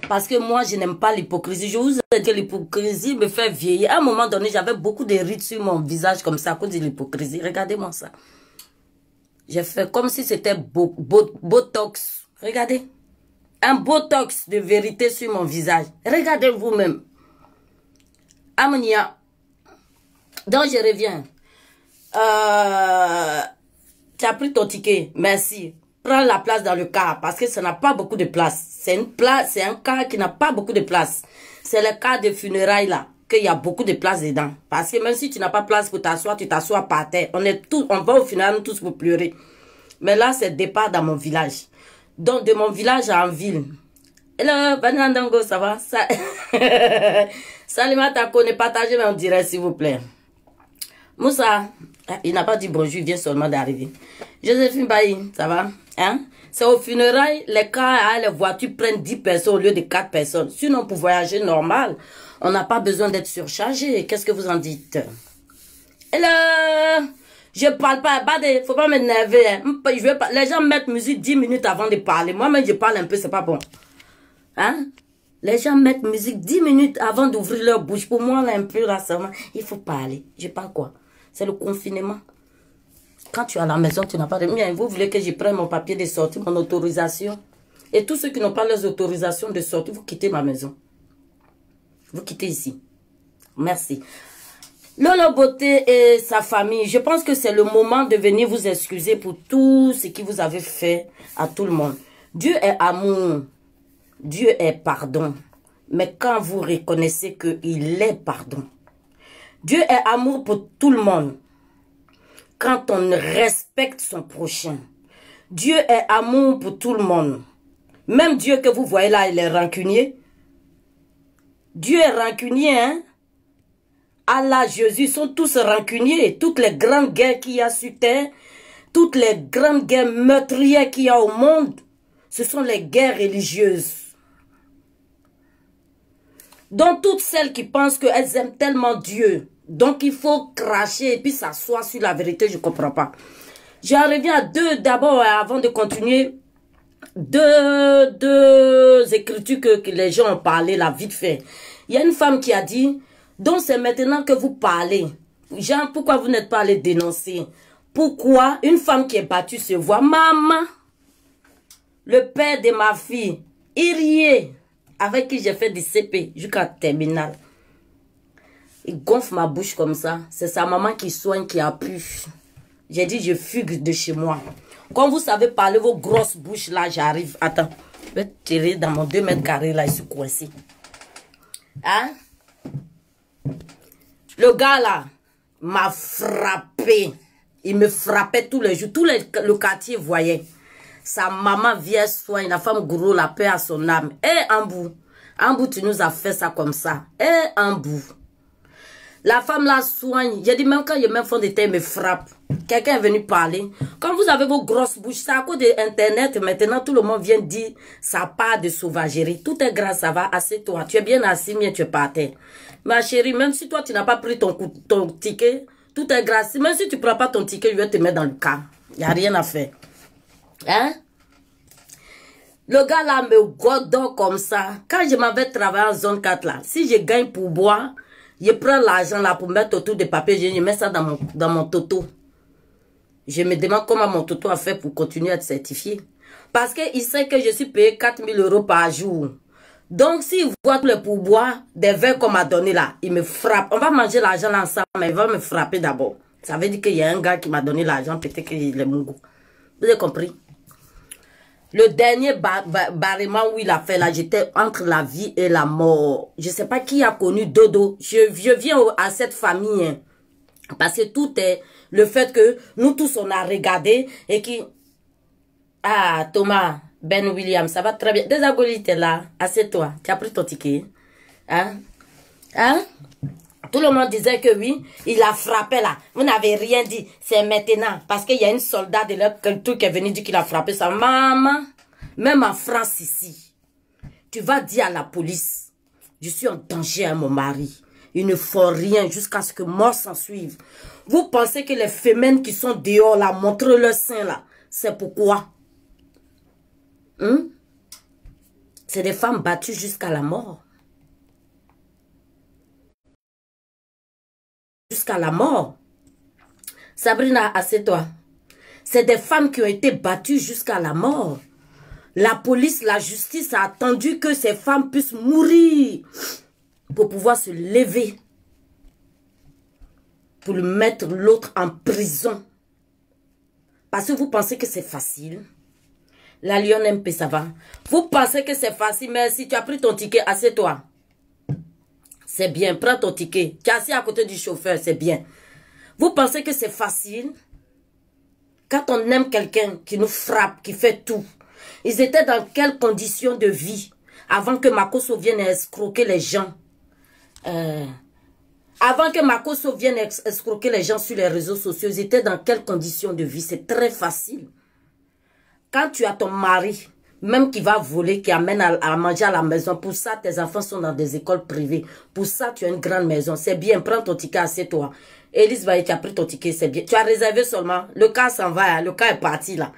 Parce que moi, je n'aime pas l'hypocrisie. Je vous ai dit, l'hypocrisie me fait vieillir. À un moment donné, j'avais beaucoup de rides sur mon visage comme ça à cause de l'hypocrisie. Regardez-moi ça. J'ai fait comme si c'était Botox. Regardez. Un Botox de vérité sur mon visage. Regardez vous-même. Amonia. Donc, je reviens. Tu as pris ton ticket. Merci. Prends la place dans le car parce que ça n'a pas beaucoup de place. C'est un car qui n'a pas beaucoup de place. C'est le car de funérailles là, qu'il y a beaucoup de place dedans. Parce que même si tu n'as pas place pour t'asseoir, tu t'assois par terre. On va au funérailles tous pour pleurer. Mais là, c'est départ dans mon village. Donc, de mon village en ville. Hello, Banandango, ça va? Salima Tako, ne partagez mais on dirait s'il vous plaît. Moussa, il n'a pas dit bonjour, il vient seulement d'arriver. Joséphine Bailly, ça va? Hein? C'est au funérailles, les cars, les voitures prennent 10 personnes au lieu de 4 personnes. Sinon, pour voyager normal, on n'a pas besoin d'être surchargé. Qu'est-ce que vous en dites? Hello! Je parle pas, faut pas m'énerver. Hein. Les gens mettent musique 10 minutes avant de parler. Moi-même, je parle un peu, c'est pas bon. Hein? Les gens mettent musique 10 minutes avant d'ouvrir leur bouche. Pour moi, là, un peu, là, seulement, il faut parler. Je parle quoi? C'est le confinement. Quand tu es à la maison, tu n'as pas de mien. Vous voulez que je prenne mon papier de sortie, mon autorisation? Et tous ceux qui n'ont pas leurs autorisations de sortie, vous quittez ma maison. Vous quittez ici. Merci. Lolo Beauté et sa famille, je pense que c'est le moment de venir vous excuser pour tout ce que vous avez fait à tout le monde. Dieu est amour. Dieu est pardon. Mais quand vous reconnaissez qu'il est pardon. Dieu est amour pour tout le monde. Quand on respecte son prochain. Dieu est amour pour tout le monde. Même Dieu que vous voyez là, il est rancunier. Dieu est rancunier, hein? Allah, Jésus sont tous rancuniers. Toutes les grandes guerres qu'il y a sur terre, toutes les grandes guerres meurtrières qu'il y a au monde, ce sont les guerres religieuses. Donc toutes celles qui pensent qu'elles aiment tellement Dieu, donc il faut cracher et puis s'asseoir sur la vérité, je ne comprends pas. J'en reviens à deux d'abord, avant de continuer, deux écritures que les gens ont parlé là, vite fait. Il y a une femme qui a dit, donc c'est maintenant que vous parlez. Jean, pourquoi vous n'êtes pas allé dénoncer? Pourquoi une femme qui est battue se voit? Maman, le père de ma fille, Irie, avec qui j'ai fait du CP jusqu'à terminale. Il gonfle ma bouche comme ça. C'est sa maman qui soigne, qui a pu. J'ai dit, je fugue de chez moi. Quand vous savez parler vos grosses bouches là, j'arrive. Attends, je vais tirer dans mon 2 mètres carrés là, je suis coincé. Hein? Le gars là m'a frappé. Il me frappait tous les jours. Le quartier voyait. Sa maman vient soigner. La femme gros, la paix à son âme. Eh, Ambou, tu nous as fait ça comme ça. Eh, Ambou. La femme la soigne. J'ai dit, même quand il me font des thés, il me frappe. Quelqu'un est venu parler. Quand vous avez vos grosses bouches, c'est à cause de Internet. Maintenant, tout le monde vient dire, ça part de sauvagerie. Tout est grâce, ça va. Assieds-toi. Tu es bien assis, mais tu es par terre. Ma chérie, même si toi, tu n'as pas pris ton ticket, tout est grâce. Même si tu ne prends pas ton ticket, je vais te mettre dans le cas. Il n'y a rien à faire. Hein? Le gars là me godonne comme ça. Quand je m'avais travaillé en zone 4 là, si je gagne pour boire, je prends l'argent là pour mettre autour des papiers, je mets ça dans mon toto. Je me demande comment mon toto a fait pour continuer à être certifié. Parce qu'il sait que je suis payé 4 000 € par jour. Donc s'il voit tous les pourboires, des verres qu'on m'a donné là, il me frappe. On va manger l'argent là ensemble, mais il va me frapper d'abord. Ça veut dire qu'il y a un gars qui m'a donné l'argent, peut-être qu'il est mon goût. Vous avez compris? Le dernier barrement où il a fait là, j'étais entre la vie et la mort. Je ne sais pas qui a connu Dodo. Je viens à cette famille. Hein, parce que tout est le fait que nous tous on a regardé et qui... Ah, Thomas, Ben Williams, ça va très bien. Désagoli, t'es là. Assieds-toi. Tu as pris ton ticket. Hein? Hein? Tout le monde disait que oui, il a frappé là. Vous n'avez rien dit. C'est maintenant. Parce qu'il y a une soldat de l'autre truc qui est venu dire qu'il a frappé sa maman. Même en France ici. Tu vas dire à la police. Je suis en danger à mon mari. Il ne faut rien jusqu'à ce que mort s'en suive. Vous pensez que les femmes qui sont dehors là, montrent leur sein là. C'est pourquoi? C'est des femmes battues jusqu'à la mort. Jusqu'à la mort. Sabrina, assieds-toi. C'est des femmes qui ont été battues jusqu'à la mort. La police, la justice a attendu que ces femmes puissent mourir pour pouvoir se lever. Pour mettre l'autre en prison. Parce que vous pensez que c'est facile. La Lyon MP, ça va. Vous pensez que c'est facile, mais si tu as pris ton ticket, assieds-toi. C'est bien, prends ton ticket. Tu es assis à côté du chauffeur, c'est bien. Vous pensez que c'est facile? Quand on aime quelqu'un qui nous frappe, qui fait tout. Ils étaient dans quelles conditions de vie avant que Makosso vienne escroquer les gens? Avant que Makosso vienne escroquer les gens sur les réseaux sociaux, ils étaient dans quelles conditions de vie? C'est très facile. Quand tu as ton mari, même qui va voler, qui amène à manger à la maison, pour ça, tes enfants sont dans des écoles privées. Pour ça, tu as une grande maison. C'est bien, prends ton ticket, assieds-toi. Élise tu as pris ton ticket, c'est bien. Tu as réservé seulement. Le cas s'en va, hein, le cas est parti là.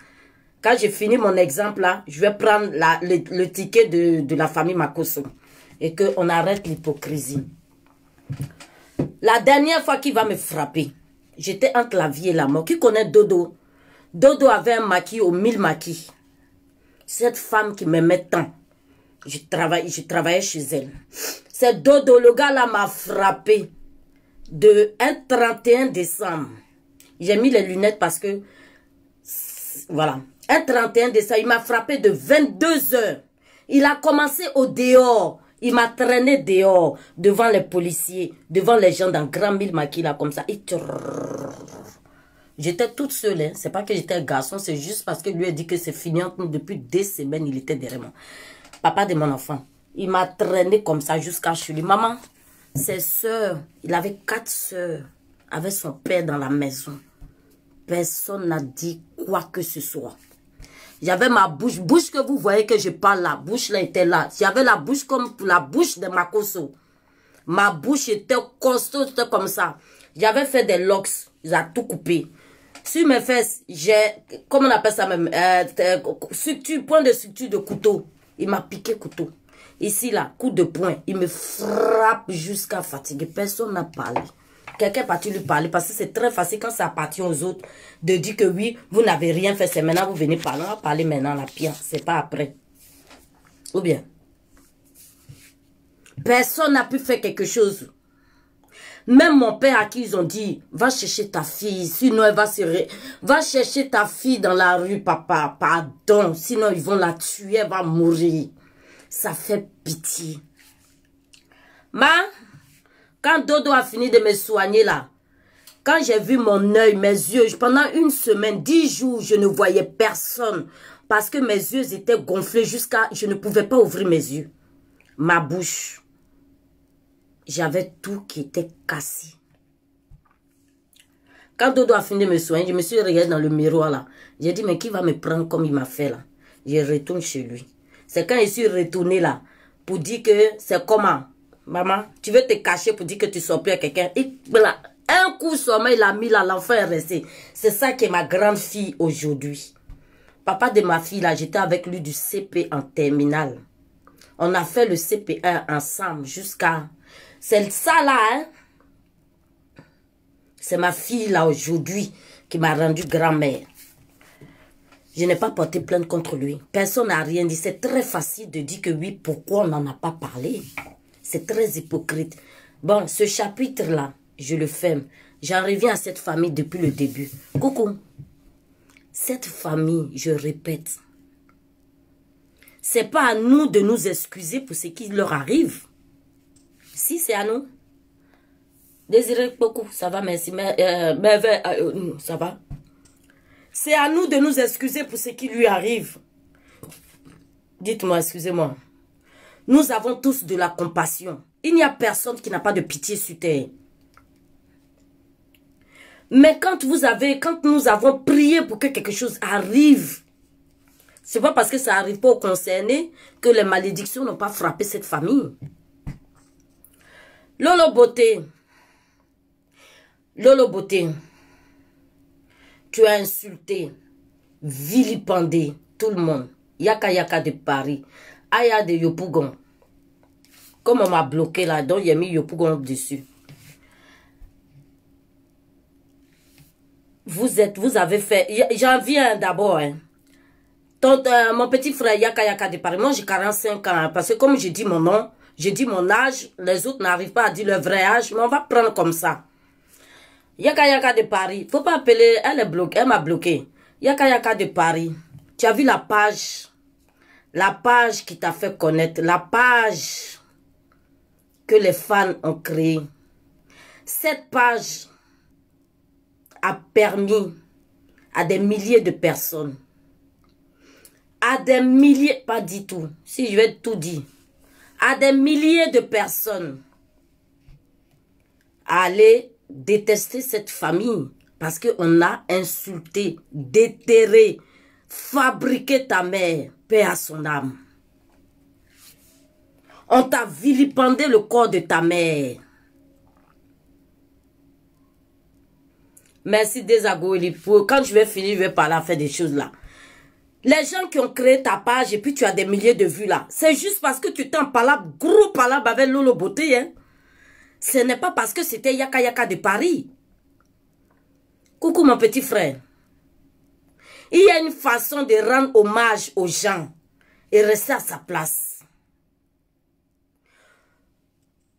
Quand j'ai fini mon exemple là, je vais prendre le ticket de la famille Makosso. Et qu'on arrête l'hypocrisie. La dernière fois qu'il va me frapper, j'étais entre la vie et la mort. Qui connaît Dodo? Dodo avait un maquis aux 1000 maquis. Cette femme qui m'aimait tant, je travaillais chez elle. C'est Dodo, le gars là m'a frappé un 31 décembre. J'ai mis les lunettes parce que, voilà, un 31 décembre, il m'a frappé de 22 heures. Il a commencé au dehors. Il m'a traîné dehors, devant les policiers, devant les gens dans Grand Mille Maquis là, comme ça. J'étais toute seule, hein. C'est pas que j'étais un garçon, c'est juste parce que lui a dit que c'est fini entre nous. Depuis des semaines, il était derrière moi. Papa de mon enfant, il m'a traîné comme ça jusqu'à chez lui. Maman, ses soeurs, il avait 4 soeurs, avec son père dans la maison. Personne n'a dit quoi que ce soit. J'avais ma bouche que vous voyez que je parle, la bouche là était là. J'avais la bouche comme la bouche de Makosso. Ma bouche était costaud, c'était comme ça. J'avais fait des locks, ils ont tout coupé. Sur mes fesses, j'ai, comment on appelle ça même, point de suture de couteau. Il m'a piqué couteau. Ici là, coup de poing, il me frappe jusqu'à fatiguer. Personne n'a parlé. Quelqu'un est parti lui parler parce que c'est très facile quand ça appartient aux autres de dire que oui, vous n'avez rien fait, c'est maintenant vous venez parler. On va parler maintenant la pire, c'est pas après. Ou bien, personne n'a pu faire quelque chose. Même mon père à qui ils ont dit, va chercher ta fille, sinon elle va se... Va chercher ta fille dans la rue, papa, pardon, sinon ils vont la tuer, elle va mourir. Ça fait pitié. Quand Dodo a fini de me soigner là, quand j'ai vu mon œil, mes yeux, pendant une semaine, 10 jours, je ne voyais personne. Parce que mes yeux étaient gonflés jusqu'à... Je ne pouvais pas ouvrir mes yeux. Ma bouche. J'avais tout qui était cassé. Quand Dodo a fini de me soigner, je me suis regardée dans le miroir là. J'ai dit, mais qui va me prendre comme il m'a fait là? Je retourne chez lui. C'est quand je suis retournée là, pour dire que c'est comment? Maman, tu veux te cacher pour dire que tu sors plus à quelqu'un. Voilà. Un coup seulement, il a mis là, l'enfant est resté. C'est ça qui est ma grande fille aujourd'hui. Papa de ma fille là, j'étais avec lui du CP en terminale. On a fait le CP1 ensemble jusqu'à... C'est ça là, hein. C'est ma fille là aujourd'hui qui m'a rendu grand-mère. Je n'ai pas porté plainte contre lui. Personne n'a rien dit. C'est très facile de dire que oui, pourquoi on n'en a pas parlé. C'est très hypocrite. Bon, ce chapitre-là, je le ferme. J'en reviens à cette famille depuis le début. Coucou. Cette famille, je répète, c'est pas à nous de nous excuser pour ce qui leur arrive. Si, c'est à nous. Désiré beaucoup, ça va, merci. Ça va. C'est à nous de nous excuser pour ce qui lui arrive. Dites-moi, excusez-moi. Nous avons tous de la compassion. Il n'y a personne qui n'a pas de pitié sur terre. Mais quand nous avons prié pour que quelque chose arrive, c'est pas parce que ça n'arrive pas aux concernés que les malédictions n'ont pas frappé cette famille. Lolo Beauté, tu as insulté, vilipendé tout le monde. Yaka Yaka de Paris, Aya de Yopougon. Comme on m'a bloqué là, donc il a mis Yopougon dessus. Vous avez fait... J'en viens d'abord. Hein. Mon petit frère Yaka Yaka de Paris, moi j'ai 45 ans. Hein, parce que comme je dis mon nom, je dis mon âge, les autres n'arrivent pas à dire leur vrai âge, mais on va prendre comme ça. Yaka Yaka de Paris, faut pas appeler, elle est bloquée, elle m'a bloqué. Yaka Yaka de Paris, tu as vu la page qui t'a fait connaître, la page que les fans ont créée. Cette page a permis à des milliers de personnes, à des milliers, pas dit tout, si je vais tout dire, à des milliers de personnes à aller détester cette famille parce qu'on a insulté, déterré, fabriqué ta mère, paix à son âme. On t'a vilipendé le corps de ta mère. Merci Désagoueli. Quand je vais finir, je vais parler à faire des choses là. Les gens qui ont créé ta page et puis tu as des milliers de vues là, c'est juste parce que tu t'es en palabre, gros palabre avec Lolo Beauté. Hein. Ce n'est pas parce que c'était Yaka Yaka de Paris. Coucou mon petit frère. Il y a une façon de rendre hommage aux gens et rester à sa place.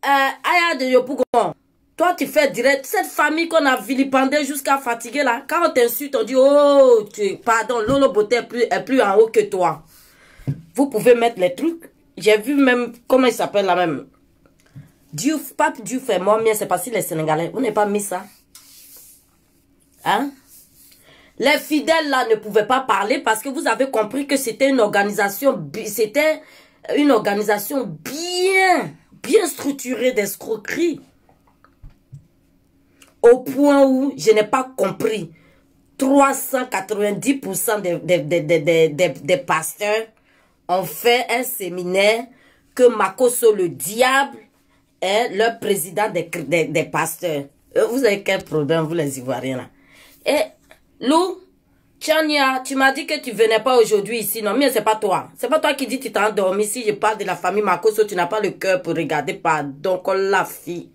Aya de Yopougon. Toi, tu fais direct. Cette famille qu'on a vilipendée jusqu'à fatiguer là. Quand on t'insulte, on dit, oh, pardon, Lolo Beauté est plus en haut que toi. Vous pouvez mettre les trucs. J'ai vu même, comment il s'appelle là même. Diouf, Pape Diouf est mort, mais c'est pas si les Sénégalais. Vous n'avez pas mis ça. Hein? Les fidèles là ne pouvaient pas parler parce que vous avez compris que c'était une organisation bien structurée d'escroquerie. Au point où je n'ai pas compris. 390% des pasteurs ont fait un séminaire que Makosso le diable est le président des pasteurs. Vous avez quel problème, vous les Ivoiriens là? Et Lou, Tchania, tu m'as dit que tu venais pas aujourd'hui ici. Non, mais c'est pas toi. C'est pas toi qui dis que tu t'es endormi. Si je parle de la famille Makosso, tu n'as pas le cœur pour regarder. Pardon, la fille.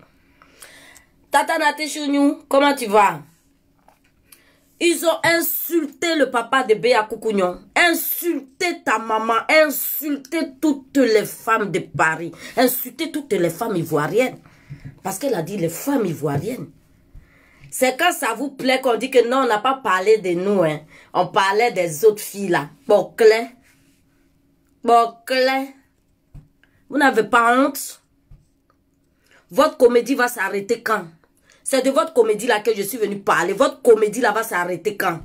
Tata Natechounou, comment tu vas? Ils ont insulté le papa de Béa Koukounion, insulté ta maman, insulté toutes les femmes de Paris, insulté toutes les femmes ivoiriennes. Parce qu'elle a dit les femmes ivoiriennes. C'est quand ça vous plaît qu'on dit que non, on n'a pas parlé de nous. Hein. On parlait des autres filles là. Boclet. Boclet. Vous n'avez pas honte? Votre comédie va s'arrêter quand? C'est de votre comédie là que je suis venue parler. Votre comédie là va s'arrêter quand?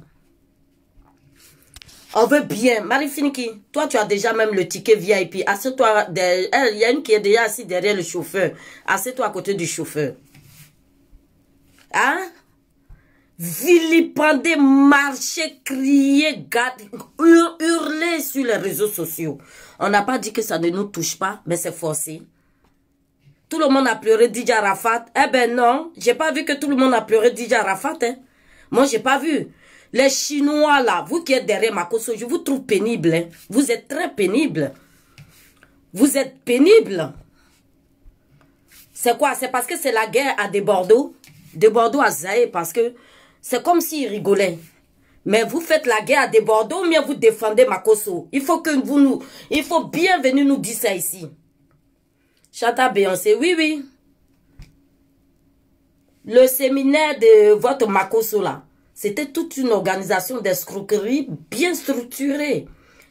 On veut bien. Marie-Finiki, toi tu as déjà même le ticket VIP. Assieds-toi. Il y a une qui est déjà assise derrière le chauffeur. Assieds-toi à côté du chauffeur. Hein? Vilipender, marcher, crier, hurler sur les réseaux sociaux. On n'a pas dit que ça ne nous touche pas, mais c'est forcé. Tout le monde a pleuré DJ Arafat. Eh ben non, j'ai pas vu que tout le monde a pleuré DJ Arafat. Hein. Moi, j'ai pas vu. Les Chinois là, vous qui êtes derrière Makosso, je vous trouve pénible. Hein. Vous êtes très pénible. Vous êtes pénible. C'est quoi? C'est parce que c'est la guerre à de Bordeaux à Zaïre, parce que c'est comme s'ils rigolaient. Mais vous faites la guerre à des Bordeaux, mais vous défendez Makosso. Il faut que il faut bien venir nous dire ça ici. Chata Beyoncé, oui, oui. Le séminaire de votre Makosso là, c'était toute une organisation d'escroquerie bien structurée.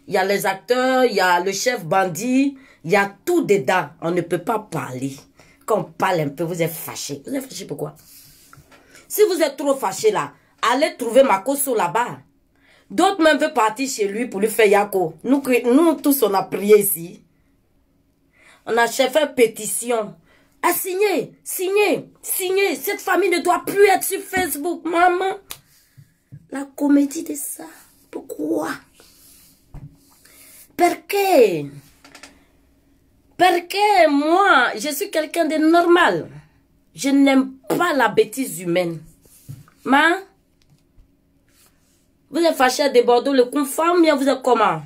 Il y a les acteurs, il y a le chef bandit, il y a tout dedans. On ne peut pas parler. Quand on parle un peu, vous êtes fâché. Vous êtes fâché pourquoi? Si vous êtes trop fâché là, allez trouver Makosso là-bas. D'autres même veulent partir chez lui pour lui faire yako. Nous tous, on a prié ici. On a fait pétition. À signer. Cette famille ne doit plus être sur Facebook, maman. La comédie de ça. Pourquoi? Pourquoi? Parce que moi, je suis quelqu'un de normal. Je n'aime pas la bêtise humaine. Mais, vous êtes fâché à des Bordeaux, le confirme, bien vous êtes comment?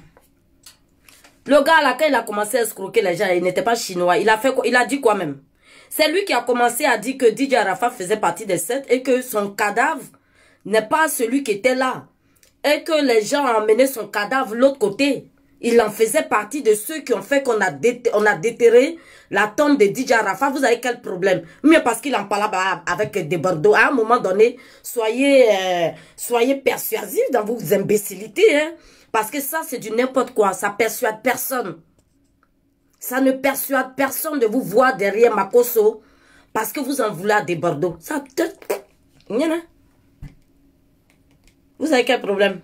Le gars, là, quand il a commencé à escroquer les gens, il n'était pas chinois. Il a fait quoi? Il a dit quoi même? C'est lui qui a commencé à dire que DJ Arafat faisait partie des 7 et que son cadavre n'est pas celui qui était là. Et que les gens ont emmené son cadavre de l'autre côté. Il en faisait partie de ceux qui ont fait qu'on a, déterré la tombe de DJ Arafat. Vous avez quel problème? Mais parce qu'il en parlait avec des Bordeaux. À un moment donné, soyez persuasifs dans vos imbécilités. Hein? Parce que ça, c'est du n'importe quoi. Ça persuade personne. Ça ne persuade personne de vous voir derrière Makosso. Parce que vous en voulez à des Bordeaux. Ça te... Vous avez quel problème?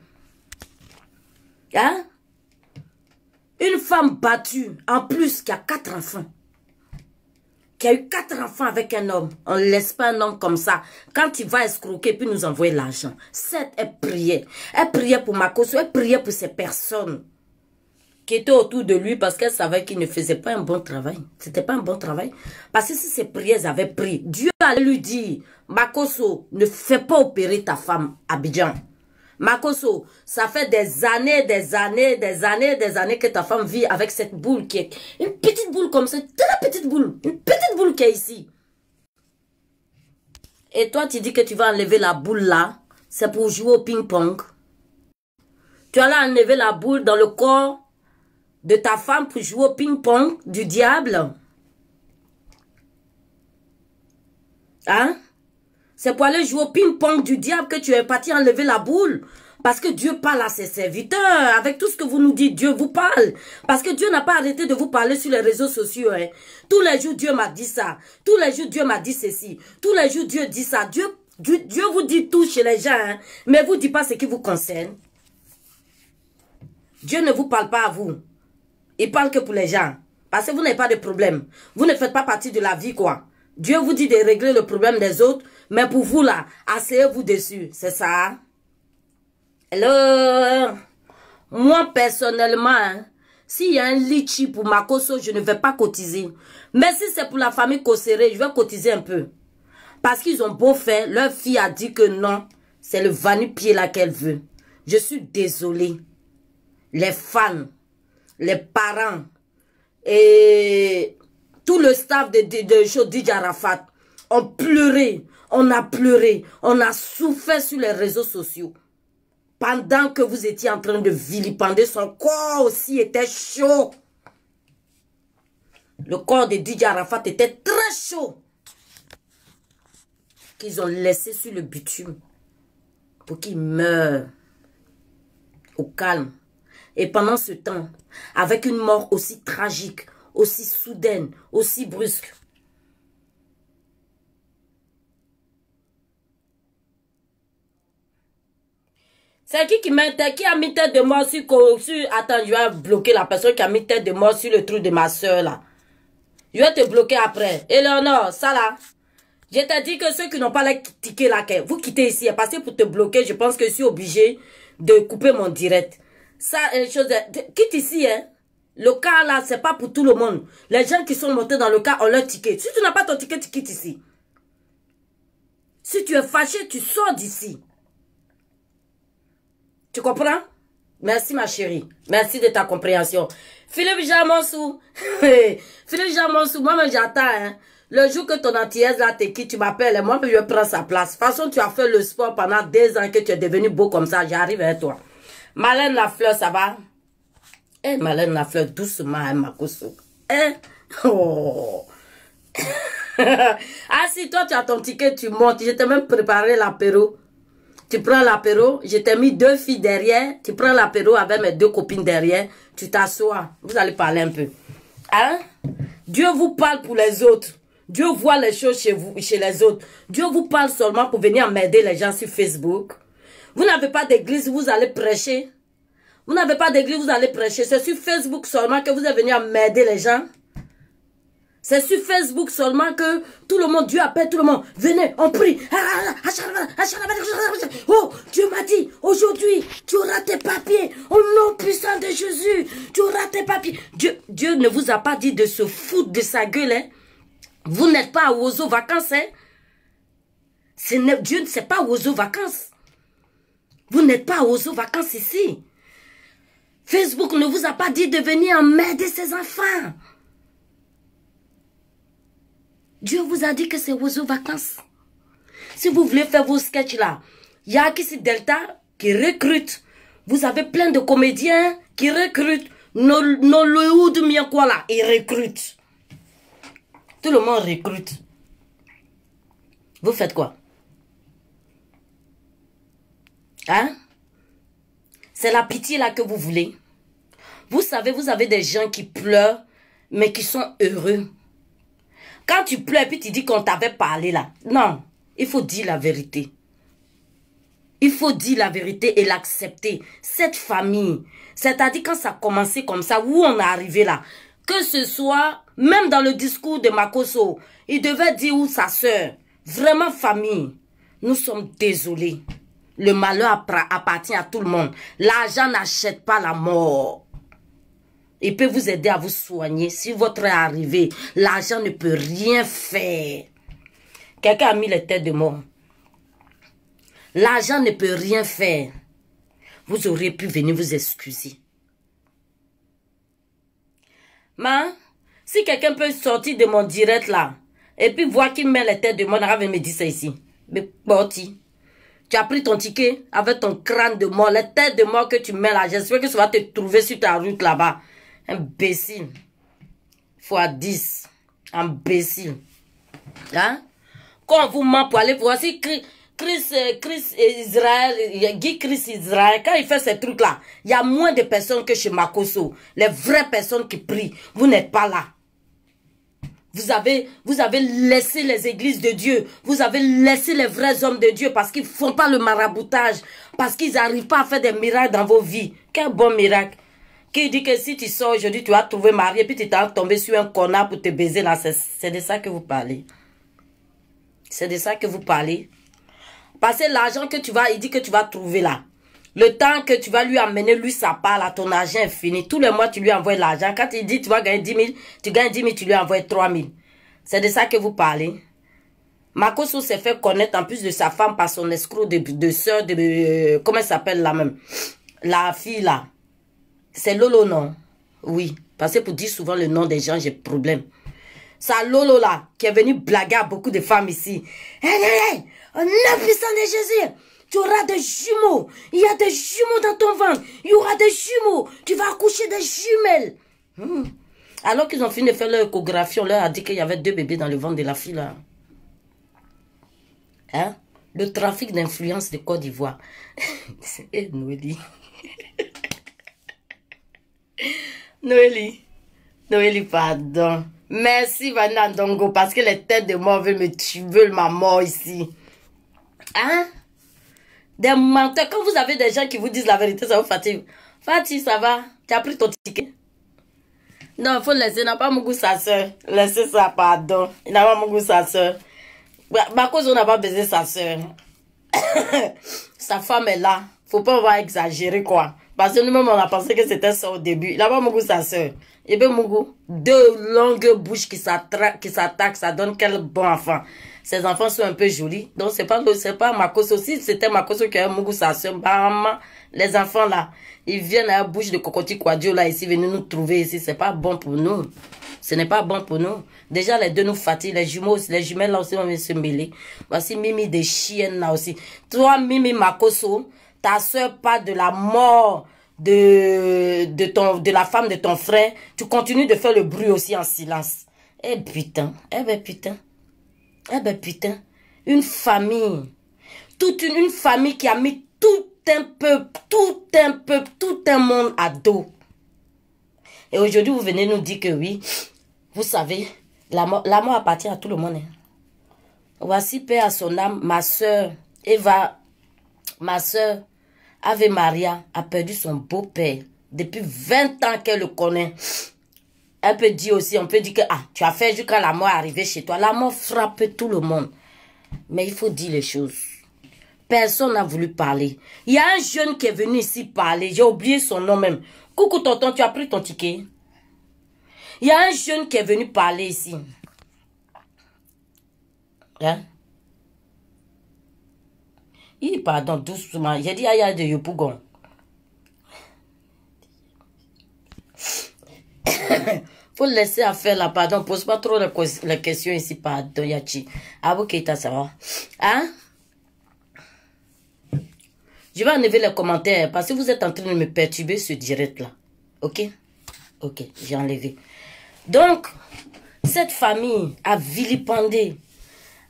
Hein? Une femme battue, en plus, qui a 4 enfants. Qui a eu 4 enfants avec un homme. On ne laisse pas un homme comme ça. Quand il va escroquer, puis nous envoyer l'argent. Cette, elle priait. Elle priait pour Makosso, elle priait pour ces personnes qui étaient autour de lui parce qu'elle savait qu'il ne faisait pas un bon travail. C'était pas un bon travail. Parce que si ses prières avaient pris, Dieu allait lui dire, Makosso, ne fais pas opérer ta femme, Abidjan. Makosso, ça fait des années que ta femme vit avec cette boule qui est une petite boule comme ça, une petite boule qui est ici. Et toi, tu dis que tu vas enlever la boule là, c'est pour jouer au ping-pong. Tu allais enlever la boule dans le corps de ta femme pour jouer au ping-pong du diable. Hein? C'est pour aller jouer au ping-pong du diable que tu es parti enlever la boule. Parce que Dieu parle à ses serviteurs. Avec tout ce que vous nous dites, Dieu vous parle. Parce que Dieu n'a pas arrêté de vous parler sur les réseaux sociaux. Hein. Tous les jours, Dieu m'a dit ça. Tous les jours, Dieu m'a dit ceci. Tous les jours, Dieu dit ça. Dieu vous dit tout chez les gens. Hein, mais vous ne dites pas ce qui vous concerne. Dieu ne vous parle pas à vous. Il parle que pour les gens. Parce que vous n'avez pas de problème. Vous ne faites pas partie de la vie, quoi. Dieu vous dit de régler le problème des autres. Mais pour vous, là, asseyez-vous dessus. C'est ça. Hello. Moi, personnellement, hein, s'il y a un litchi pour Makosso, je ne vais pas cotiser. Mais si c'est pour la famille Kosséré, je vais cotiser un peu. Parce qu'ils ont beau faire, leur fille a dit que non. C'est le vanu-pied là qu'elle veut. Je suis désolée. Les fans, les parents et tout le staff de DJ Arafat ont pleuré. On a pleuré. On a souffert sur les réseaux sociaux. Pendant que vous étiez en train de vilipender, son corps aussi était chaud. Le corps de DJ Arafat était très chaud. Qu'ils ont laissé sur le bitume pour qu'il meure au calme. Et pendant ce temps, avec une mort aussi tragique, aussi soudaine, aussi brusque, c'est qui a mis tête de mort sur... Attends, je vais bloquer la personne qui a mis tête de mort sur le trou de ma soeur, là. Je vais te bloquer après. Eleonore, ça là. Je t'ai dit que ceux qui n'ont pas les tickets là, vous quittez ici. Parce que pour te bloquer, je pense que je suis obligé de couper mon direct. Ça, quitte ici, hein. Le cas là, c'est pas pour tout le monde. Les gens qui sont montés dans le cas ont leur ticket. Si tu n'as pas ton ticket, tu quittes ici. Si tu es fâché, tu sors d'ici. Tu comprends? Merci ma chérie. Merci de ta compréhension. Philippe Jamonsou. Philippe Jamonsou, moi-même j'attends. Hein. Le jour que ton antillaise là te quitte, tu m'appelles. Moi, je prends sa place. De toute façon, tu as fait le sport pendant 2 ans que tu es devenu beau comme ça. J'arrive avec toi. Malène la fleur, ça va? Eh, Malène la fleur, doucement, hein, Makosso. Eh? Oh. Ah, si toi, tu as ton ticket, tu montes. Je t'ai même préparé l'apéro. Tu prends l'apéro, je t'ai mis 2 filles derrière, tu prends l'apéro avec mes 2 copines derrière, tu t'assois, vous allez parler un peu. Hein? Dieu vous parle pour les autres. Dieu voit les choses chez vous, chez les autres. Dieu vous parle seulement pour venir m'aider les gens sur Facebook. Vous n'avez pas d'église, vous allez prêcher. Vous n'avez pas d'église, vous allez prêcher. C'est sur Facebook seulement que vous allez venir m'aider les gens. C'est sur Facebook seulement que tout le monde, Dieu appelle tout le monde. Venez, on prie. Oh, Dieu m'a dit, aujourd'hui, tu auras tes papiers. Au nom puissant de Jésus, tu auras tes papiers. Dieu ne vous a pas dit de se foutre de sa gueule. Hein. Vous n'êtes pas à Ozo Vacances. Hein. Dieu ne sait pas Ozo Vacances. Vous n'êtes pas à Ozo Vacances ici. Facebook ne vous a pas dit de venir emmerder ses enfants. Dieu vous a dit que c'est vos vacances. Si vous voulez faire vos sketchs là, il y a ici Delta qui recrute. Vous avez plein de comédiens qui recrutent. Nollywood, quoi là, ils recrutent. Tout le monde recrute. Vous faites quoi? Hein? C'est la pitié là que vous voulez. Vous savez, vous avez des gens qui pleurent, mais qui sont heureux. Quand tu pleures, puis tu dis qu'on t'avait parlé là. Non, il faut dire la vérité. Il faut dire la vérité et l'accepter. Cette famille, c'est-à-dire quand ça a commencé comme ça, où on est arrivé là, que ce soit, même dans le discours de Makosso, il devait dire où sa soeur, vraiment famille, nous sommes désolés. Le malheur appartient à tout le monde. L'argent n'achète pas la mort. Il peut vous aider à vous soigner. Si votre est arrivé, l'argent ne peut rien faire. Quelqu'un a mis les têtes de mort. L'argent ne peut rien faire. Vous auriez pu venir vous excuser. Mais, si quelqu'un peut sortir de mon direct là, et puis voir qu'il met les têtes de mort, on va me dire ça ici. Mais parti. Tu as pris ton ticket avec ton crâne de mort, les têtes de mort que tu mets là. J'espère que ça va te trouver sur ta route là-bas. Imbécile. Fois 10. Imbécile. Hein? Quand on vous ment pour aller voir si Chris Israël, Guy Chris Israël, quand il fait ces trucs-là, il y a moins de personnes que chez Makosso. Les vraies personnes qui prient, vous n'êtes pas là. Vous avez laissé les églises de Dieu. Vous avez laissé les vrais hommes de Dieu parce qu'ils ne font pas le maraboutage. Parce qu'ils n'arrivent pas à faire des miracles dans vos vies. Quel bon miracle. Qui dit que si tu sors aujourd'hui, tu vas te trouver marié, puis tu t'es tombé sur un connard pour te baiser là. C'est de ça que vous parlez. C'est de ça que vous parlez. Parce que l'argent que tu vas, il dit que tu vas trouver là. Le temps que tu vas lui amener, lui, ça part là, ton argent est fini. Tous les mois, tu lui envoies l'argent. Quand il dit tu vas gagner 10 000, tu gagnes 10 000, tu lui envoies 3 000. C'est de ça que vous parlez. Makosso s'est fait connaître en plus de sa femme par son escroc de soeur de... comment elle s'appelle là même? La fille là. C'est Lolo, non? Oui. Parce que pour dire souvent le nom des gens, j'ai problème. Ça Lolo là, qui est venu blaguer à beaucoup de femmes ici. Hey, au nom puissant de Jésus, tu auras des jumeaux. Il y a des jumeaux dans ton ventre. Il y aura des jumeaux. Tu vas accoucher des jumelles. Alors qu'ils ont fini de faire leur échographie, on leur a dit qu'il y avait 2 bébés dans le ventre de la fille là. Hein? Le trafic d'influence de Côte d'Ivoire. C'est Noélie. Noélie, pardon. Merci Vanna Ndongo parce que les têtes de mort veulent ma mort ici. Hein? Des menteurs. Quand vous avez des gens qui vous disent la vérité, ça vous fatigue. Fatih, ça va? Tu as pris ton ticket? Non, il faut laisser. Il n'a pas mon goût sa soeur. Laissez ça, pardon. Il n'a pas mon goût sa soeur. Par cause on n'a pas baisé sa soeur. Sa femme est là. Faut pas avoir exagéré quoi. Parce que nous-mêmes on a pensé que c'était ça au début. Il n'a pas mon goût sa soeur. Il veut mon goût. 2 longues bouches qui s'attaquent, ça donne quel bon enfant. Ces enfants sont un peu jolis. Donc c'est pas Makosso. Si c'était Makosso qui avait mon goût sa soeur, bam, les enfants là, ils viennent à la bouche de Cocoti Quadio là ici, venir nous trouver ici. C'est pas bon pour nous. Ce n'est pas bon pour nous. Déjà, les deux nous fatiguent. Les jumeaux, les jumelles là aussi vont se mêler. Voici Mimi des chiennes là aussi. Toi, Mimi Makosso, ta soeur parle de la mort de la femme de ton frère. Tu continues de faire le bruit aussi en silence. Eh putain, une famille. Une famille qui a mis tout un peuple, tout un monde à dos. Et aujourd'hui, vous venez nous dire que oui, vous savez, la mort appartient à tout le monde. Hein. Voici, paix à son âme, ma soeur Eva, ma soeur Ave Maria a perdu son beau-père. Depuis 20 ans qu'elle le connaît. Elle peut dire aussi, on peut dire que tu as fait jusqu'à la mort arriver chez toi. La mort frappe tout le monde. Mais il faut dire les choses. Personne n'a voulu parler. Il y a un jeune qui est venu ici parler. J'ai oublié son nom même. Coucou tonton, tu as pris ton ticket? Il y a un jeune qui est venu parler ici. Hein? Pardon, doucement. J'ai dit Aya de Yopougon. Faut le laisser à faire là, pardon. Pose pas trop les questions ici, pardon, Yachi. Abou Keita, ça va? Hein? Je vais enlever les commentaires parce que vous êtes en train de me perturber ce direct-là. Ok? Ok, j'ai enlevé. Donc, cette famille a vilipendé,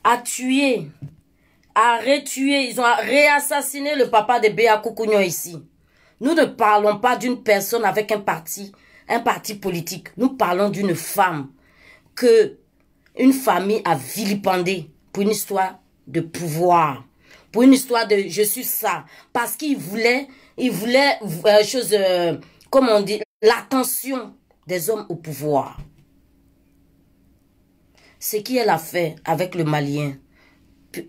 a tué, a retué, ils ont réassassiné le papa de Béa Koukounion ici. Nous ne parlons pas d'une personne avec un parti politique. Nous parlons d'une femme que une famille a vilipendé pour une histoire de pouvoir. Pour une histoire de je suis ça. Parce qu'il voulait, comment on dit, l'attention des hommes au pouvoir. Ce qu'elle a fait avec le Malien,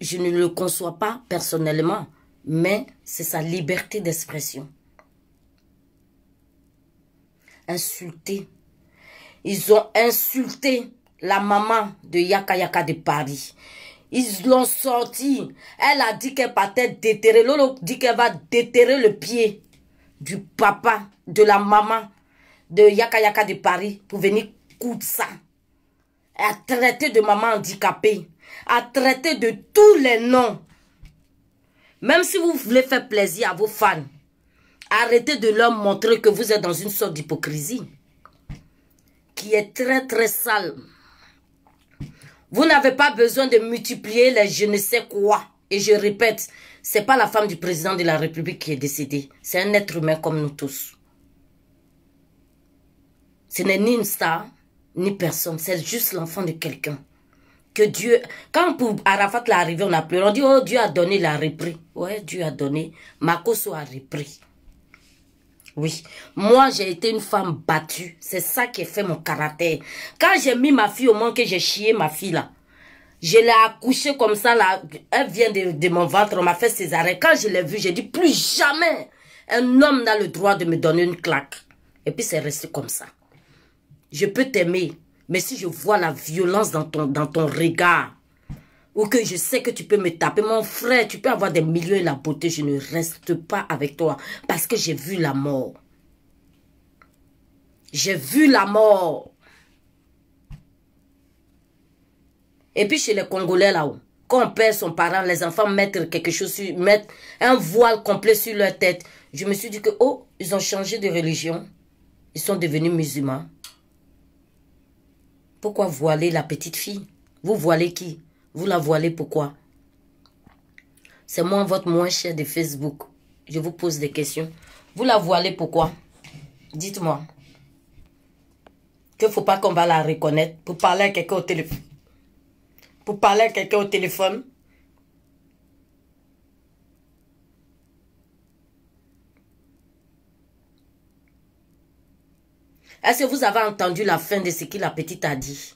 je ne le conçois pas personnellement, mais c'est sa liberté d'expression. Insulté. Ils ont insulté la maman de Yaka Yaka de Paris. Ils l'ont sorti. Elle a dit qu'elle partait déterrer. Lolo dit qu'elle va déterrer le pied du papa, de la maman de Yaka Yaka de Paris pour venir coudre ça. Elle a traité de maman handicapée. Elle a traité de tous les noms. Même si vous voulez faire plaisir à vos fans, arrêtez de leur montrer que vous êtes dans une sorte d'hypocrisie qui est très très sale. Vous n'avez pas besoin de multiplier les je ne sais quoi. Et je répète, c'est pas la femme du président de la République qui est décédée. C'est un être humain comme nous tous. Ce n'est ni une star, ni personne. C'est juste l'enfant de quelqu'un. Que Dieu... Quand pour Arafat l'est arrivé, on a pleuré. On dit, oh, Dieu a donné, il a repris. Ouais, Dieu a donné. Makosso a repris. Oui, moi j'ai été une femme battue. C'est ça qui a fait mon caractère. Quand j'ai mis ma fille au monde, que j'ai chié ma fille là, je l'ai accouchée comme ça là. Elle vient de mon ventre, on m'a fait césarienne. Quand je l'ai vue, j'ai dit plus jamais un homme n'a le droit de me donner une claque. Et puis c'est resté comme ça. Je peux t'aimer, mais si je vois la violence dans ton regard, ou que je sais que tu peux me taper, mon frère, tu peux avoir des millions et la beauté, je ne reste pas avec toi parce que j'ai vu la mort. J'ai vu la mort. Et puis chez les Congolais là-haut, quand on perd son parent, les enfants mettent quelque chose, mettent un voile complet sur leur tête. Je me suis dit que, oh, ils ont changé de religion. Ils sont devenus musulmans. Pourquoi voiler la petite fille? Vous voilez qui? Vous la voilez pourquoi? C'est moi votre moins cher de Facebook. Je vous pose des questions. Vous la voilez pourquoi? Dites-moi. Qu'il ne faut pas qu'on va la reconnaître pour parler à quelqu'un au téléphone. Pour parler à quelqu'un au téléphone. Est-ce que vous avez entendu la fin de ce que la petite a dit?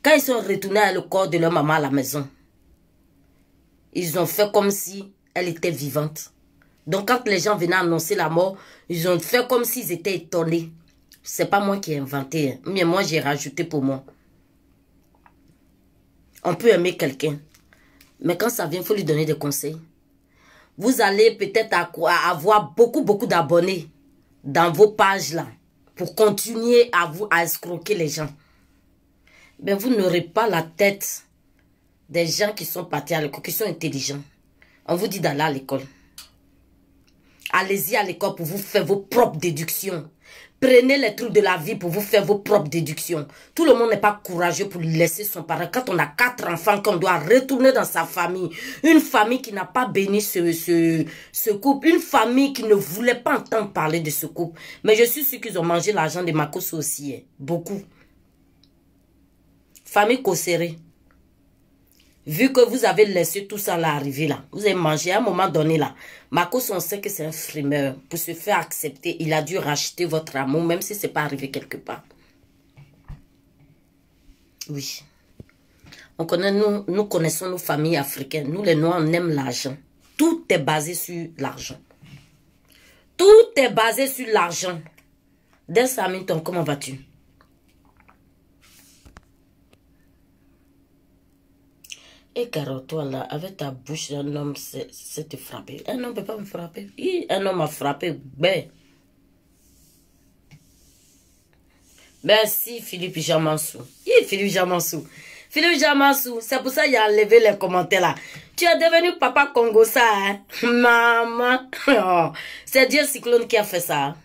Quand ils sont retournés à le corps de leur maman à la maison, ils ont fait comme si elle était vivante. Donc quand les gens venaient annoncer la mort, ils ont fait comme s'ils étaient étonnés. C'est pas moi qui ai inventé, mais moi j'ai rajouté pour moi. On peut aimer quelqu'un, mais quand ça vient, il faut lui donner des conseils. Vous allez peut-être avoir beaucoup d'abonnés dans vos pages là, pour continuer à escroquer les gens. Mais vous n'aurez pas la tête des gens qui sont partis à l'école, qui sont intelligents. On vous dit d'aller à l'école. Allez-y à l'école pour vous faire vos propres déductions. Prenez les trucs de la vie pour vous faire vos propres déductions. Tout le monde n'est pas courageux pour laisser son parent. Quand on a 4 enfants, qu'on doit retourner dans sa famille. Une famille qui n'a pas béni ce couple. Une famille qui ne voulait pas entendre parler de ce couple. Mais je suis sûre qu'ils ont mangé l'argent de Makosso aussi. Hein. Beaucoup. Famille Kosséré. Vu que vous avez laissé tout ça là arriver là, vous avez mangé à un moment donné là. Makosso, on sait que c'est un frimeur. Pour se faire accepter, il a dû racheter votre amour, même si ce n'est pas arrivé quelque part. Oui. On connaît, nous connaissons nos familles africaines. Nous les Noirs, on aime l'argent. Tout est basé sur l'argent. Tout est basé sur l'argent. Des Hamilton, comment vas-tu? Et Caro, toi là, avec ta bouche, un homme c'est te frapper. Un homme ne peut pas me frapper. Un homme a frappé. Ben. Merci Philippe Jamansou. Philippe Jamansou. Philippe Jamansou, c'est pour ça qu'il a enlevé les commentaires là. Tu es devenu papa Congo ça, hein? Maman. Oh, c'est Dieu Cyclone qui a fait ça.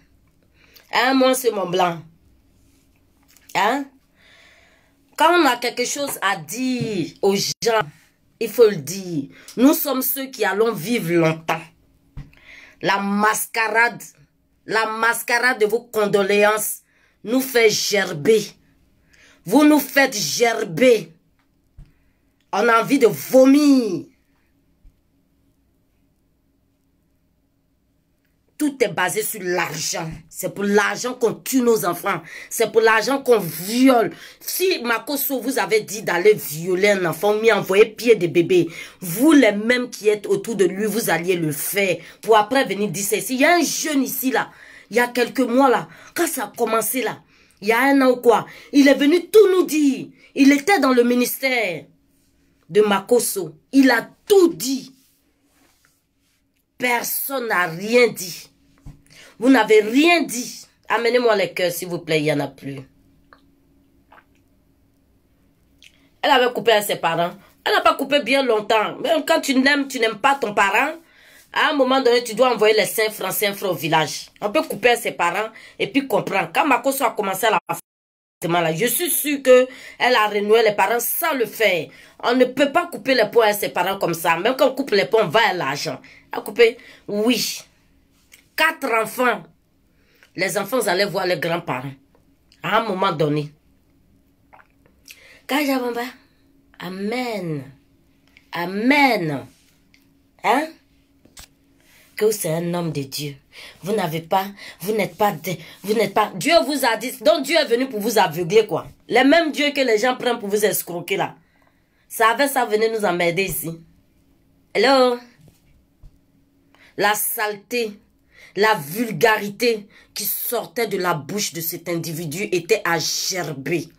Hein, moi c'est mon blanc. Hein? Quand on a quelque chose à dire aux gens, il faut le dire. Nous sommes ceux qui allons vivre longtemps. La mascarade de vos condoléances nous fait gerber. Vous nous faites gerber. On a envie de vomir. Tout est basé sur l'argent. C'est pour l'argent qu'on tue nos enfants. C'est pour l'argent qu'on viole. Si Makosso vous avait dit d'aller violer un enfant, m'y envoyer pied de bébé, vous les mêmes qui êtes autour de lui, vous alliez le faire. Pour après venir dire ça ici. Il y a un jeune ici là. Il y a quelques mois là. Quand ça a commencé là. Il y a un an ou quoi. Il est venu tout nous dire. Il était dans le ministère de Makosso. Il a tout dit. Personne n'a rien dit. Vous n'avez rien dit. Amenez-moi les cœurs, s'il vous plaît, il n'y en a plus. Elle avait coupé à ses parents. Elle n'a pas coupé bien longtemps. Même quand tu n'aimes pas ton parent, à un moment donné, tu dois envoyer les 5 francs au village. On peut couper à ses parents et puis comprendre. Quand Makosso a commencé à la là, je suis sûre qu'elle a renoué les parents sans le faire. On ne peut pas couper les ponts à ses parents comme ça. Même quand on coupe les ponts, on va à l'argent. À couper, oui. 4 enfants. Les enfants allaient voir les grands-parents. À un moment donné. Kajabamba. Amen. Amen. Hein? Que c'est un homme de Dieu. Vous n'êtes pas, Dieu vous a dit, donc Dieu est venu pour vous aveugler quoi. Les mêmes dieux que les gens prennent pour vous escroquer là. Ça venait nous emmerder ici. Hello? La saleté, la vulgarité qui sortait de la bouche de cet individu était à gerber.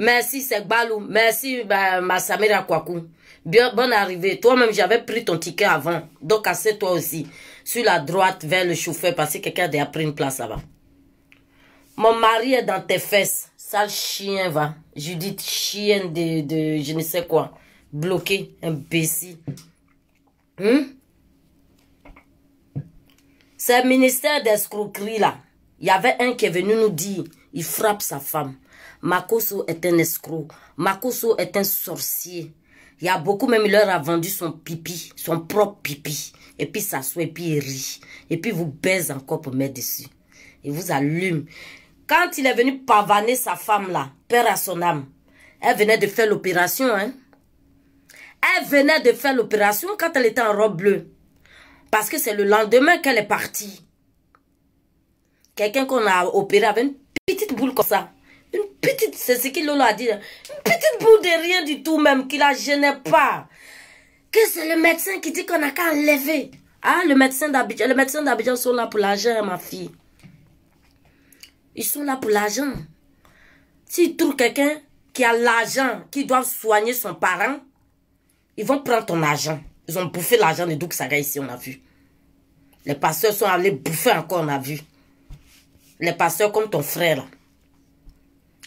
Merci Sekbalou, merci Massamira Kwaku. Bien, bonne arrivée. Toi-même, j'avais pris ton ticket avant. Donc, assieds-toi aussi. Sur la droite, vers le chauffeur, parce que quelqu'un a déjà pris une place là-bas. Mon mari est dans tes fesses. Sale chien, va. Judith, chien de je ne sais quoi. Bloqué, imbécile. C'est le ministère d'escroquerie là. Il y avait un qui est venu nous dire, il frappe sa femme. Makosso est un escroc. Makosso est un sorcier. Il y a beaucoup, même il leur a vendu son pipi, son propre pipi. Et puis s'assoit et puis il rit. Et puis vous baise encore pour mettre dessus. Il vous allume. Quand il est venu pavaner sa femme là, père à son âme, elle venait de faire l'opération. Hein? Elle venait de faire l'opération quand elle était en robe bleue. Parce que c'est le lendemain qu'elle est partie. Quelqu'un qu'on a opéré avait une petite boule comme ça. Une petite, c'est ce qu'il Lolo a dit. Une petite boule de rien du tout même, qui la gênait pas. Que c'est le médecin qui dit qu'on n'a qu'à enlever. Ah, le médecin d'Abidjan sont là pour l'argent, ma fille. Ils sont là pour l'argent. S'ils trouvent quelqu'un qui a l'argent, qui doit soigner son parent, ils vont prendre ton argent. Ils ont bouffé l'argent de Douk Saga ici, on a vu. Les pasteurs sont allés bouffer encore, on a vu. Les pasteurs comme ton frère là.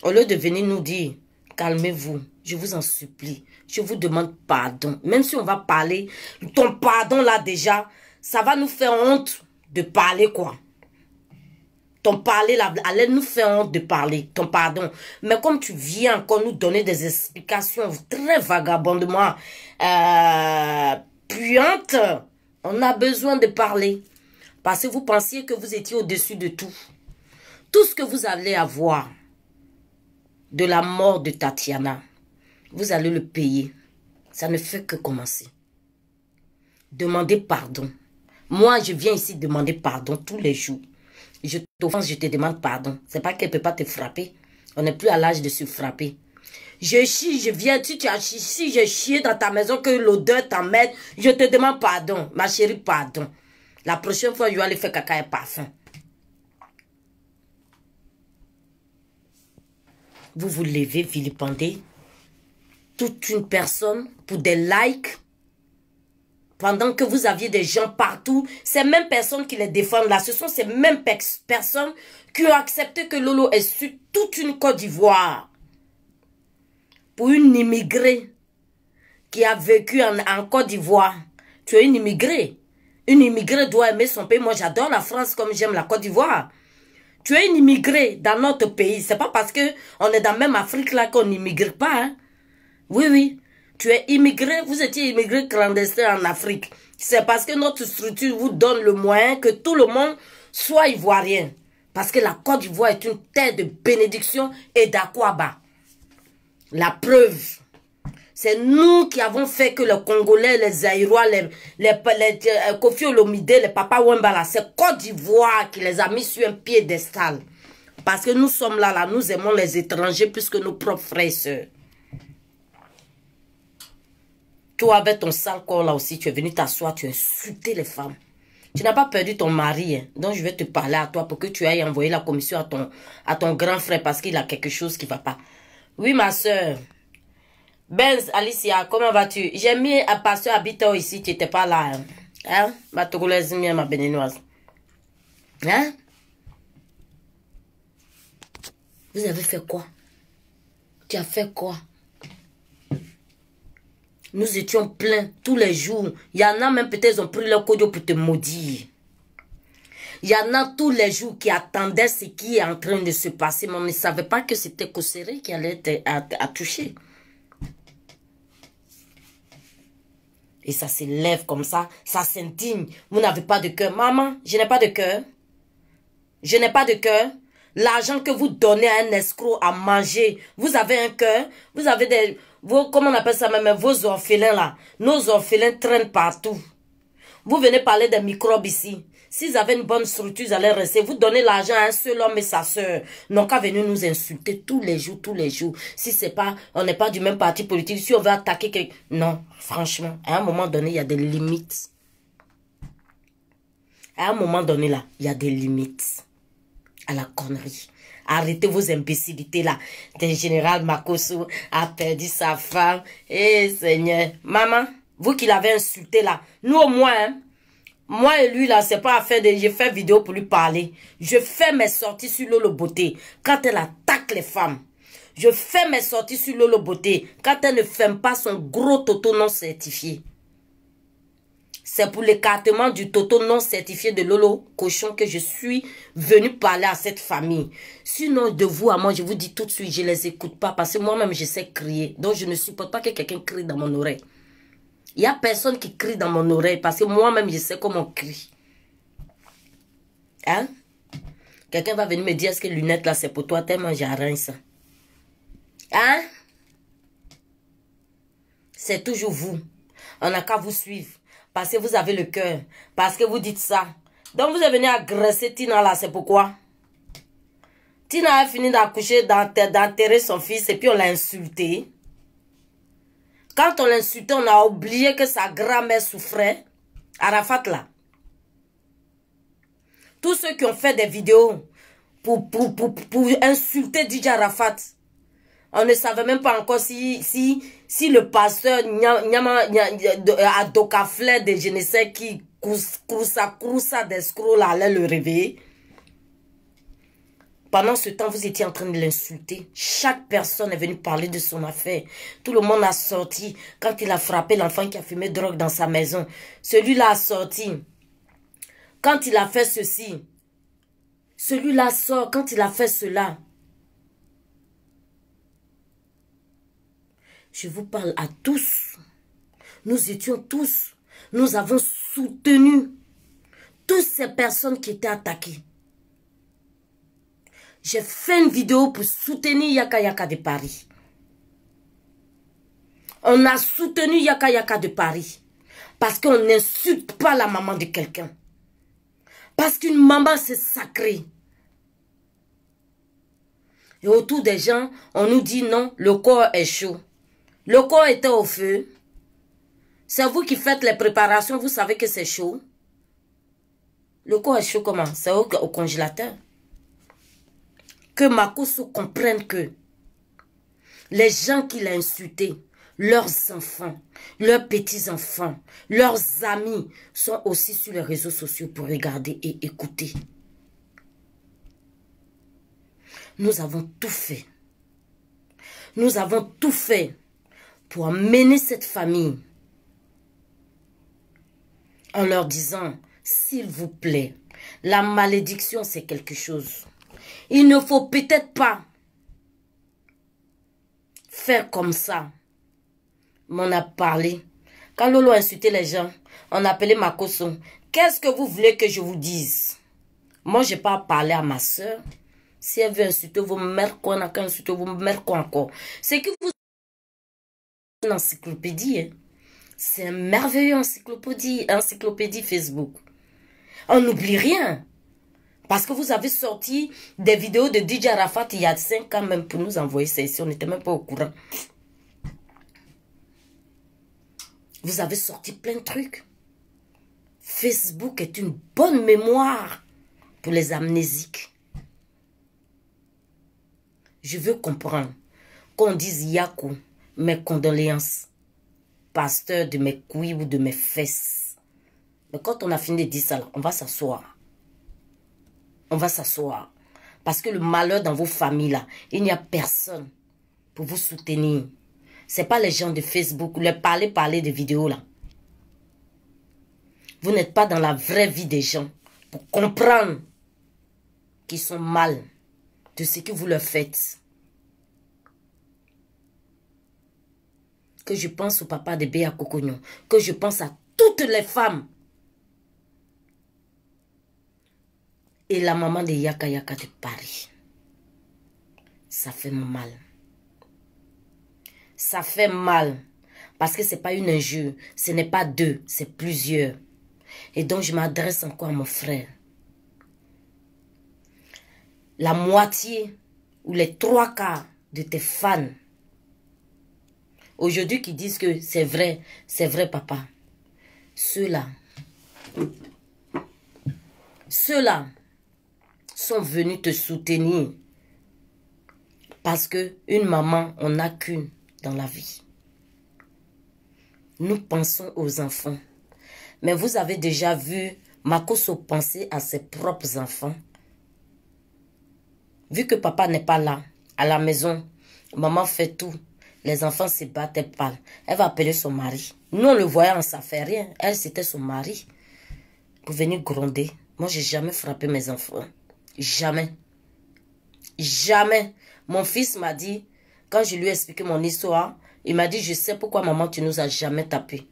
Au lieu de venir nous dire, calmez-vous, je vous en supplie, je vous demande pardon. Même si on va parler, ton pardon là déjà, ça va nous faire honte de parler quoi. Ton parler là, allez nous faire honte de parler, ton pardon. Mais comme tu viens encore nous donner des explications très vagabondement puantes, on a besoin de parler. Parce que vous pensiez que vous étiez au-dessus de tout. Tout ce que vous allez avoir de la mort de Tatiana, vous allez le payer. Ça ne fait que commencer. Demandez pardon. Moi, je viens ici demander pardon tous les jours. Je t'offense, je te demande pardon. C'est pas qu'elle ne peut pas te frapper. On n'est plus à l'âge de se frapper. Je chie, je viens, si j'ai chié dans ta maison, que l'odeur t'emmène, je te demande pardon. Ma chérie, pardon. La prochaine fois, je vais aller faire caca et parfum. Vous vous levez, vilipendez toute une personne pour des likes, Pendant que vous aviez des gens partout, ces mêmes personnes qui les défendent là, ce sont ces mêmes personnes qui ont accepté que Lolo ait su toute une Côte d'Ivoire. Pour une immigrée qui a vécu en Côte d'Ivoire. Tu es une immigrée. Une immigrée doit aimer son pays. Moi, j'adore la France comme j'aime la Côte d'Ivoire. Tu es une immigrée dans notre pays. C'est pas parce que on est dans la même Afrique là qu'on n'immigre pas. Hein? Oui, oui. Tu es immigré, vous étiez immigré clandestin en Afrique. C'est parce que notre structure vous donne le moyen que tout le monde soit ivoirien. Parce que la Côte d'Ivoire est une terre de bénédiction et d'aquaba. La preuve, c'est nous qui avons fait que les Congolais, les Zaïrois, les Kofi Olomide, les Papa Wembala, c'est Côte d'Ivoire qui les a mis sur un piédestal. Parce que nous sommes là, nous aimons les étrangers plus que nos propres frères et sœurs. Toi, avec ton sale corps là aussi, tu es venu t'asseoir, tu as insulté les femmes. Tu n'as pas perdu ton mari, hein. Donc je vais te parler à toi pour que tu ailles envoyer la commission à ton grand frère parce qu'il a quelque chose qui ne va pas. Oui, ma soeur. Benz, Alicia, comment vas-tu? J'ai mis un pasteur habitant ici, tu n'étais pas là. Hein? Ma togolaise, ma béninoise. Hein? Vous avez fait quoi? Tu as fait quoi? Nous étions pleins tous les jours. Il y en a même peut-être ils ont pris leur codio pour te maudire. Il y en a tous les jours qui attendaient ce qui est en train de se passer. Mais on ne savait pas que c'était Kosseré qui allait à toucher. Et ça s'élève comme ça. Ça s'indigne. Vous n'avez pas de cœur. Maman, je n'ai pas de cœur. Je n'ai pas de cœur. L'argent que vous donnez à un escroc à manger, vous avez un cœur. Vous avez des... comment on appelle ça même, vos orphelins là. Nos orphelins traînent partout. Vous venez parler des microbes ici. S'ils avaient une bonne structure, ils allaient rester. Vous donnez l'argent à un seul homme et sa soeur. Non qu'à venir nous insulter tous les jours, tous les jours. Si c'est pas, on n'est pas du même parti politique. Si on veut attaquer quelqu'un. Non, franchement, à un moment donné, il y a des limites. À un moment donné là, il y a des limites. À la connerie. Arrêtez vos imbécilités là. Le général Makosso a perdu sa femme. Eh Seigneur. Maman, vous qui l'avez insulté là. Nous au moins, hein, moi et lui là, c'est pas affaire de... J'ai fait vidéo pour lui parler. Je fais mes sorties sur Lolo Beauté. Quand elle attaque les femmes. Je fais mes sorties sur Lolo Beauté. Quand elle ne ferme pas son gros toto non certifié. C'est pour l'écartement du toto non certifié de Lolo Cochon que je suis venu parler à cette famille. Sinon, de vous à moi, je vous dis tout de suite, je ne les écoute pas parce que moi-même, je sais crier. Donc, je ne supporte pas que quelqu'un crie dans mon oreille. Il n'y a personne qui crie dans mon oreille parce que moi-même, je sais comment on crie. Hein? Quelqu'un va venir me dire, est-ce que lunettes là, c'est pour toi? Tellement j'arrange ça. Hein? C'est toujours vous. On n'a qu'à vous suivre. Parce que vous avez le cœur. Parce que vous dites ça. Donc vous êtes venu agresser Tina là, c'est pourquoi? Tina a fini d'accoucher, d'enterrer son fils et puis on l'a insulté. Quand on l'a insulté, on a oublié que sa grand-mère souffrait. Arafat là. Tous ceux qui ont fait des vidéos pour insulter DJ Arafat, on ne savait même pas encore si le pasteur Adokafle de je ne sais qui Kroussa d'escroc là allait le réveiller. Pendant ce temps, vous étiez en train de l'insulter. Chaque personne est venue parler de son affaire. Tout le monde a sorti quand il a frappé l'enfant qui a fumé drogue dans sa maison. Celui-là a sorti. Quand il a fait ceci. Celui-là sort quand il a fait cela. Je vous parle à tous. Nous étions tous. Nous avons soutenu toutes ces personnes qui étaient attaquées. J'ai fait une vidéo pour soutenir Yaka Yaka de Paris. On a soutenu Yaka Yaka de Paris. Parce qu'on n'insulte pas la maman de quelqu'un. Parce qu'une maman, c'est sacré. Et autour des gens, on nous dit non, le corps est chaud. Le corps était au feu. C'est vous qui faites les préparations, vous savez que c'est chaud. Le corps est chaud comment? C'est au congélateur. Que Makosso comprenne que les gens qui l'ont insulté, leurs enfants, leurs petits-enfants, leurs amis sont aussi sur les réseaux sociaux pour regarder et écouter. Nous avons tout fait. Nous avons tout fait pour amener cette famille en leur disant, s'il vous plaît, la malédiction c'est quelque chose. Il ne faut peut-être pas faire comme ça. Mais on a parlé. Quand Lolo a insulté les gens, on appelait Makoso. Qu'est-ce que vous voulez que je vous dise? Moi, je n'ai pas parlé à ma soeur. Si elle veut insulter vos mères, qu'on n'a qu'à insulter vos mères, quoi encore. C'est que vous... Une encyclopédie, hein. C'est un merveilleux encyclopédie Facebook. On n'oublie rien. Parce que vous avez sorti des vidéos de DJ Arafat il y a 5 ans même pour nous envoyer ça ici. On n'était même pas au courant. Vous avez sorti plein de trucs. Facebook est une bonne mémoire pour les amnésiques. Je veux comprendre qu'on dise Yakou, mes condoléances, pasteur de mes couilles ou de mes fesses. Mais quand on a fini de dire ça, là, on va s'asseoir. On va s'asseoir. Parce que le malheur dans vos familles, là, il n'y a personne pour vous soutenir. Ce n'est pas les gens de Facebook, les parler de vidéos, là. Vous n'êtes pas dans la vraie vie des gens pour comprendre qu'ils sont mal de ce que vous leur faites. Que je pense au papa de Béa Cocognon, que je pense à toutes les femmes. Et la maman de Yaka Yaka de Paris. Ça fait mal. Ça fait mal. Parce que ce n'est pas une injure. Ce n'est pas deux, c'est plusieurs. Et donc je m'adresse encore à mon frère. La moitié ou les 3/4 de tes fans aujourd'hui qui disent que c'est vrai papa. Ceux-là sont venus te soutenir parce que une maman, on n'a qu'une dans la vie. Nous pensons aux enfants. Mais vous avez déjà vu Makoso penser à ses propres enfants. Vu que papa n'est pas là, à la maison, maman fait tout. Les enfants se battent, elle parle. Elle va appeler son mari. Nous, on le voyait, ça fait rien. Elle, c'était son mari. Pour venir gronder. Moi, j'ai jamais frappé mes enfants. Jamais. Jamais. Mon fils m'a dit, quand je lui ai expliqué mon histoire, il m'a dit, je sais pourquoi maman, tu nous as jamais tapé.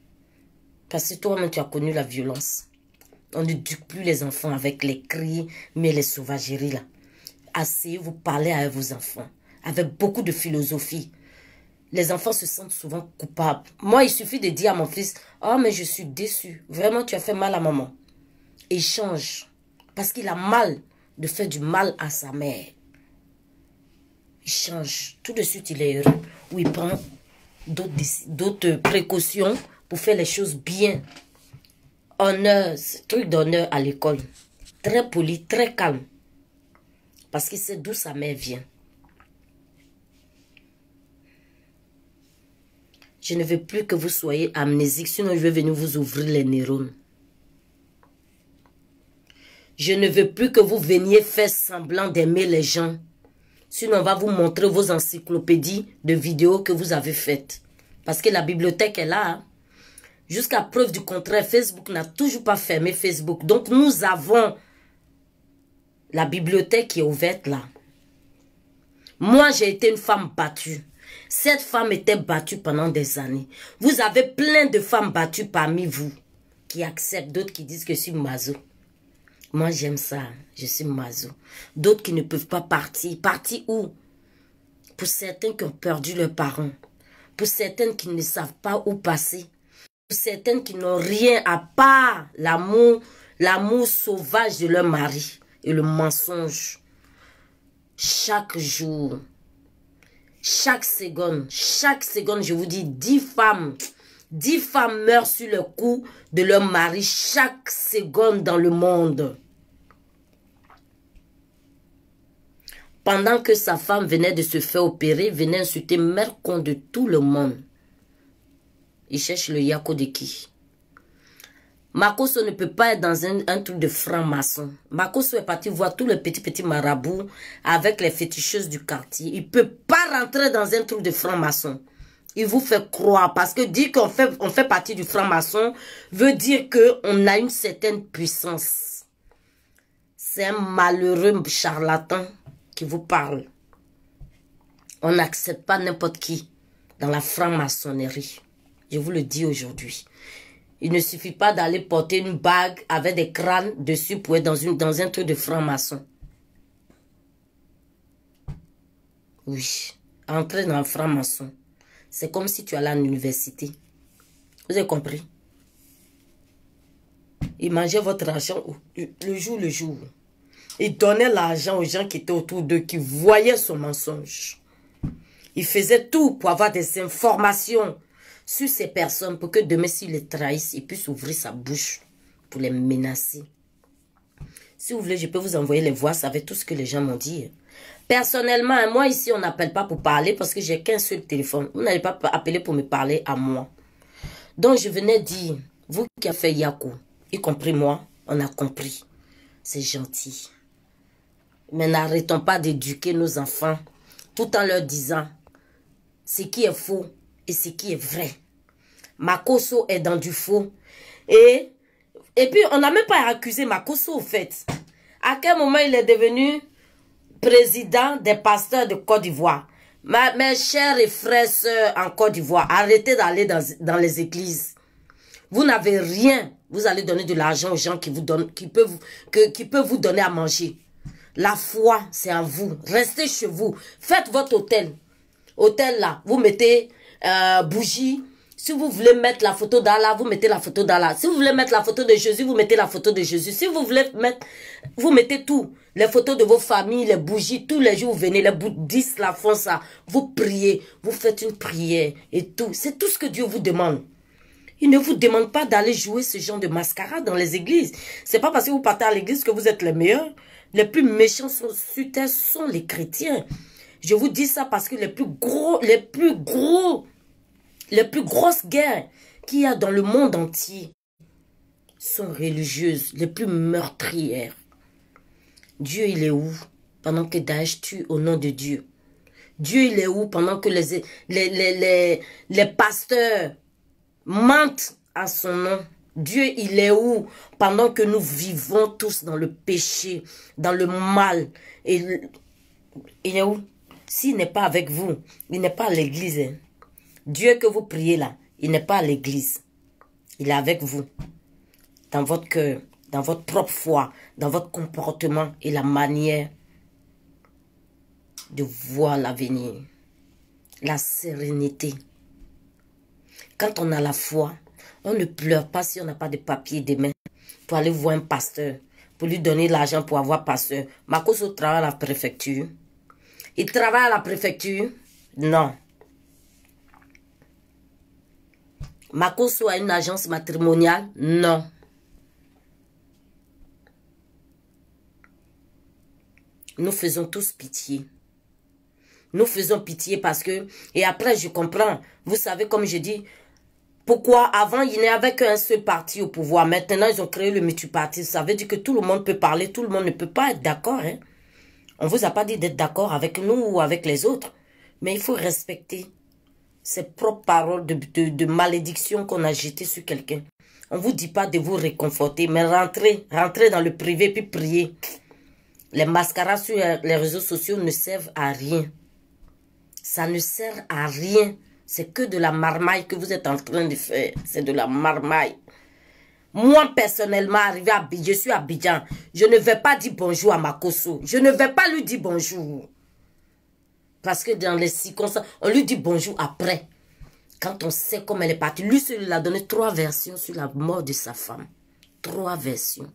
Parce que toi-même, tu as connu la violence. On ne dupe plus les enfants avec les cris, mais les sauvageries là. Asseyez-vous, parlez à vos enfants. Avec beaucoup de philosophie. Les enfants se sentent souvent coupables. Moi, il suffit de dire à mon fils, oh, mais je suis déçu. Vraiment, tu as fait mal à maman. Et il change. Parce qu'il a mal de faire du mal à sa mère. Il change. Tout de suite, il est heureux. Ou il prend d'autres précautions pour faire les choses bien. Honneur, truc d'honneur à l'école. Très poli, très calme. Parce qu'il sait d'où sa mère vient. Je ne veux plus que vous soyez amnésique, sinon je vais venir vous ouvrir les neurones. Je ne veux plus que vous veniez faire semblant d'aimer les gens. Sinon on va vous montrer vos encyclopédies de vidéos que vous avez faites. Parce que la bibliothèque est là. Hein. Jusqu'à preuve du contraire, Facebook n'a toujours pas fermé Facebook. Donc nous avons la bibliothèque qui est ouverte là. Moi j'ai été une femme battue. Cette femme était battue pendant des années. Vous avez plein de femmes battues parmi vous qui acceptent, d'autres qui disent que je suis mazo. Moi, j'aime ça. Je suis mazo. D'autres qui ne peuvent pas partir. Partir où? Pour certains qui ont perdu leurs parents. Pour certaines qui ne savent pas où passer. Pour certaines qui n'ont rien à part l'amour sauvage de leur mari et le mensonge. Chaque jour. Chaque seconde, je vous dis, 10 femmes meurent sur le coup de leur mari chaque seconde dans le monde. Pendant que sa femme venait de se faire opérer, venait insulter Mercon de tout le monde. Il cherche le Yako de qui? Makoso ne peut pas être dans un truc de franc-maçon. Makoso est parti voir tous les petits marabouts avec les féticheuses du quartier. Il ne peut pas rentrer dans un truc de franc-maçon. Il vous fait croire parce que dire qu'on fait partie du franc-maçon veut dire qu'on a une certaine puissance. C'est un malheureux charlatan qui vous parle. On n'accepte pas n'importe qui dans la franc-maçonnerie. Je vous le dis aujourd'hui. Il ne suffit pas d'aller porter une bague avec des crânes dessus pour être dans un truc de franc-maçon. Oui, entrer dans le franc-maçon, c'est comme si tu allais à l'université. Vous avez compris? Il mangeait votre argent le jour. Il donnait l'argent aux gens qui étaient autour d'eux, qui voyaient son mensonge. Il faisait tout pour avoir des informations sur ces personnes pour que demain, s'ils les trahissent, il puisse ouvrir sa bouche pour les menacer. Si vous voulez, je peux vous envoyer les voix avec tout ce que les gens m'ont dit. Personnellement, moi ici, on n'appelle pas pour parler parce que j'ai qu'un seul téléphone. Vous n'allez pas appeler pour me parler à moi. Donc, je venais dire, vous qui avez fait Yako, y compris moi, on a compris. C'est gentil. Mais n'arrêtons pas d'éduquer nos enfants tout en leur disant ce qui est faux et ce qui est vrai. Makoso est dans du faux. Et puis, on n'a même pas accusé Makoso, au fait. À quel moment il est devenu président des pasteurs de Côte d'Ivoire? Mes chers et frères sœurs en Côte d'Ivoire, arrêtez d'aller dans les églises. Vous n'avez rien. Vous allez donner de l'argent aux gens qui peuvent vous donner à manger. La foi, c'est en vous. Restez chez vous. Faites votre hôtel. Hôtel là, vous mettez bougie. Si vous voulez mettre la photo d'Allah, vous mettez la photo d'Allah. Si vous voulez mettre la photo de Jésus, vous mettez la photo de Jésus. Si vous voulez mettre, vous mettez tout. Les photos de vos familles, les bougies, tous les jours vous venez, les bouddhistes la font ça. Vous priez, vous faites une prière et tout. C'est tout ce que Dieu vous demande. Il ne vous demande pas d'aller jouer ce genre de mascarade dans les églises. C'est pas parce que vous partez à l'église que vous êtes les meilleurs. Les plus méchants sur terre sont les chrétiens. Je vous dis ça parce que les plus grosses guerres qu'il y a dans le monde entier sont religieuses, les plus meurtrières. Dieu, il est où pendant que Daesh tue au nom de Dieu? Dieu, il est où pendant que les pasteurs mentent à son nom? Dieu, il est où pendant que nous vivons tous dans le péché, dans le mal? Et il est où? S'il n'est pas avec vous, il n'est pas à l'église. Hein. Dieu que vous priez là, il n'est pas à l'église. Il est avec vous. Dans votre cœur, dans votre propre foi, dans votre comportement et la manière de voir l'avenir. La sérénité. Quand on a la foi, on ne pleure pas si on n'a pas de papier des mains pour aller voir un pasteur, pour lui donner l'argent pour avoir pasteur. Makoso travaille à la préfecture. Il travaille à la préfecture? Non. Makoso a une agence matrimoniale? Non. Nous faisons tous pitié. Nous faisons pitié parce que... Et après, je comprends. Vous savez, comme je dis... Pourquoi avant, il n'y avait qu'un seul parti au pouvoir. Maintenant, ils ont créé le multiparti. Ça veut dire que tout le monde peut parler. Tout le monde ne peut pas être d'accord. Hein? On ne vous a pas dit d'être d'accord avec nous ou avec les autres. Mais il faut respecter ces propres paroles de malédiction qu'on a jetées sur quelqu'un. On ne vous dit pas de vous réconforter. Mais rentrez dans le privé puis priez. Les mascarades sur les réseaux sociaux ne servent à rien. Ça ne sert à rien. C'est que de la marmaille que vous êtes en train de faire. C'est de la marmaille. Moi, personnellement, arrivé à Abidjan, je suis à Abidjan. Je ne vais pas dire bonjour à Makoso. Je ne vais pas lui dire bonjour. Parce que dans les circonstances, on lui dit bonjour après. Quand on sait comment elle est partie. Lui, il a donné 3 versions sur la mort de sa femme. 3 versions.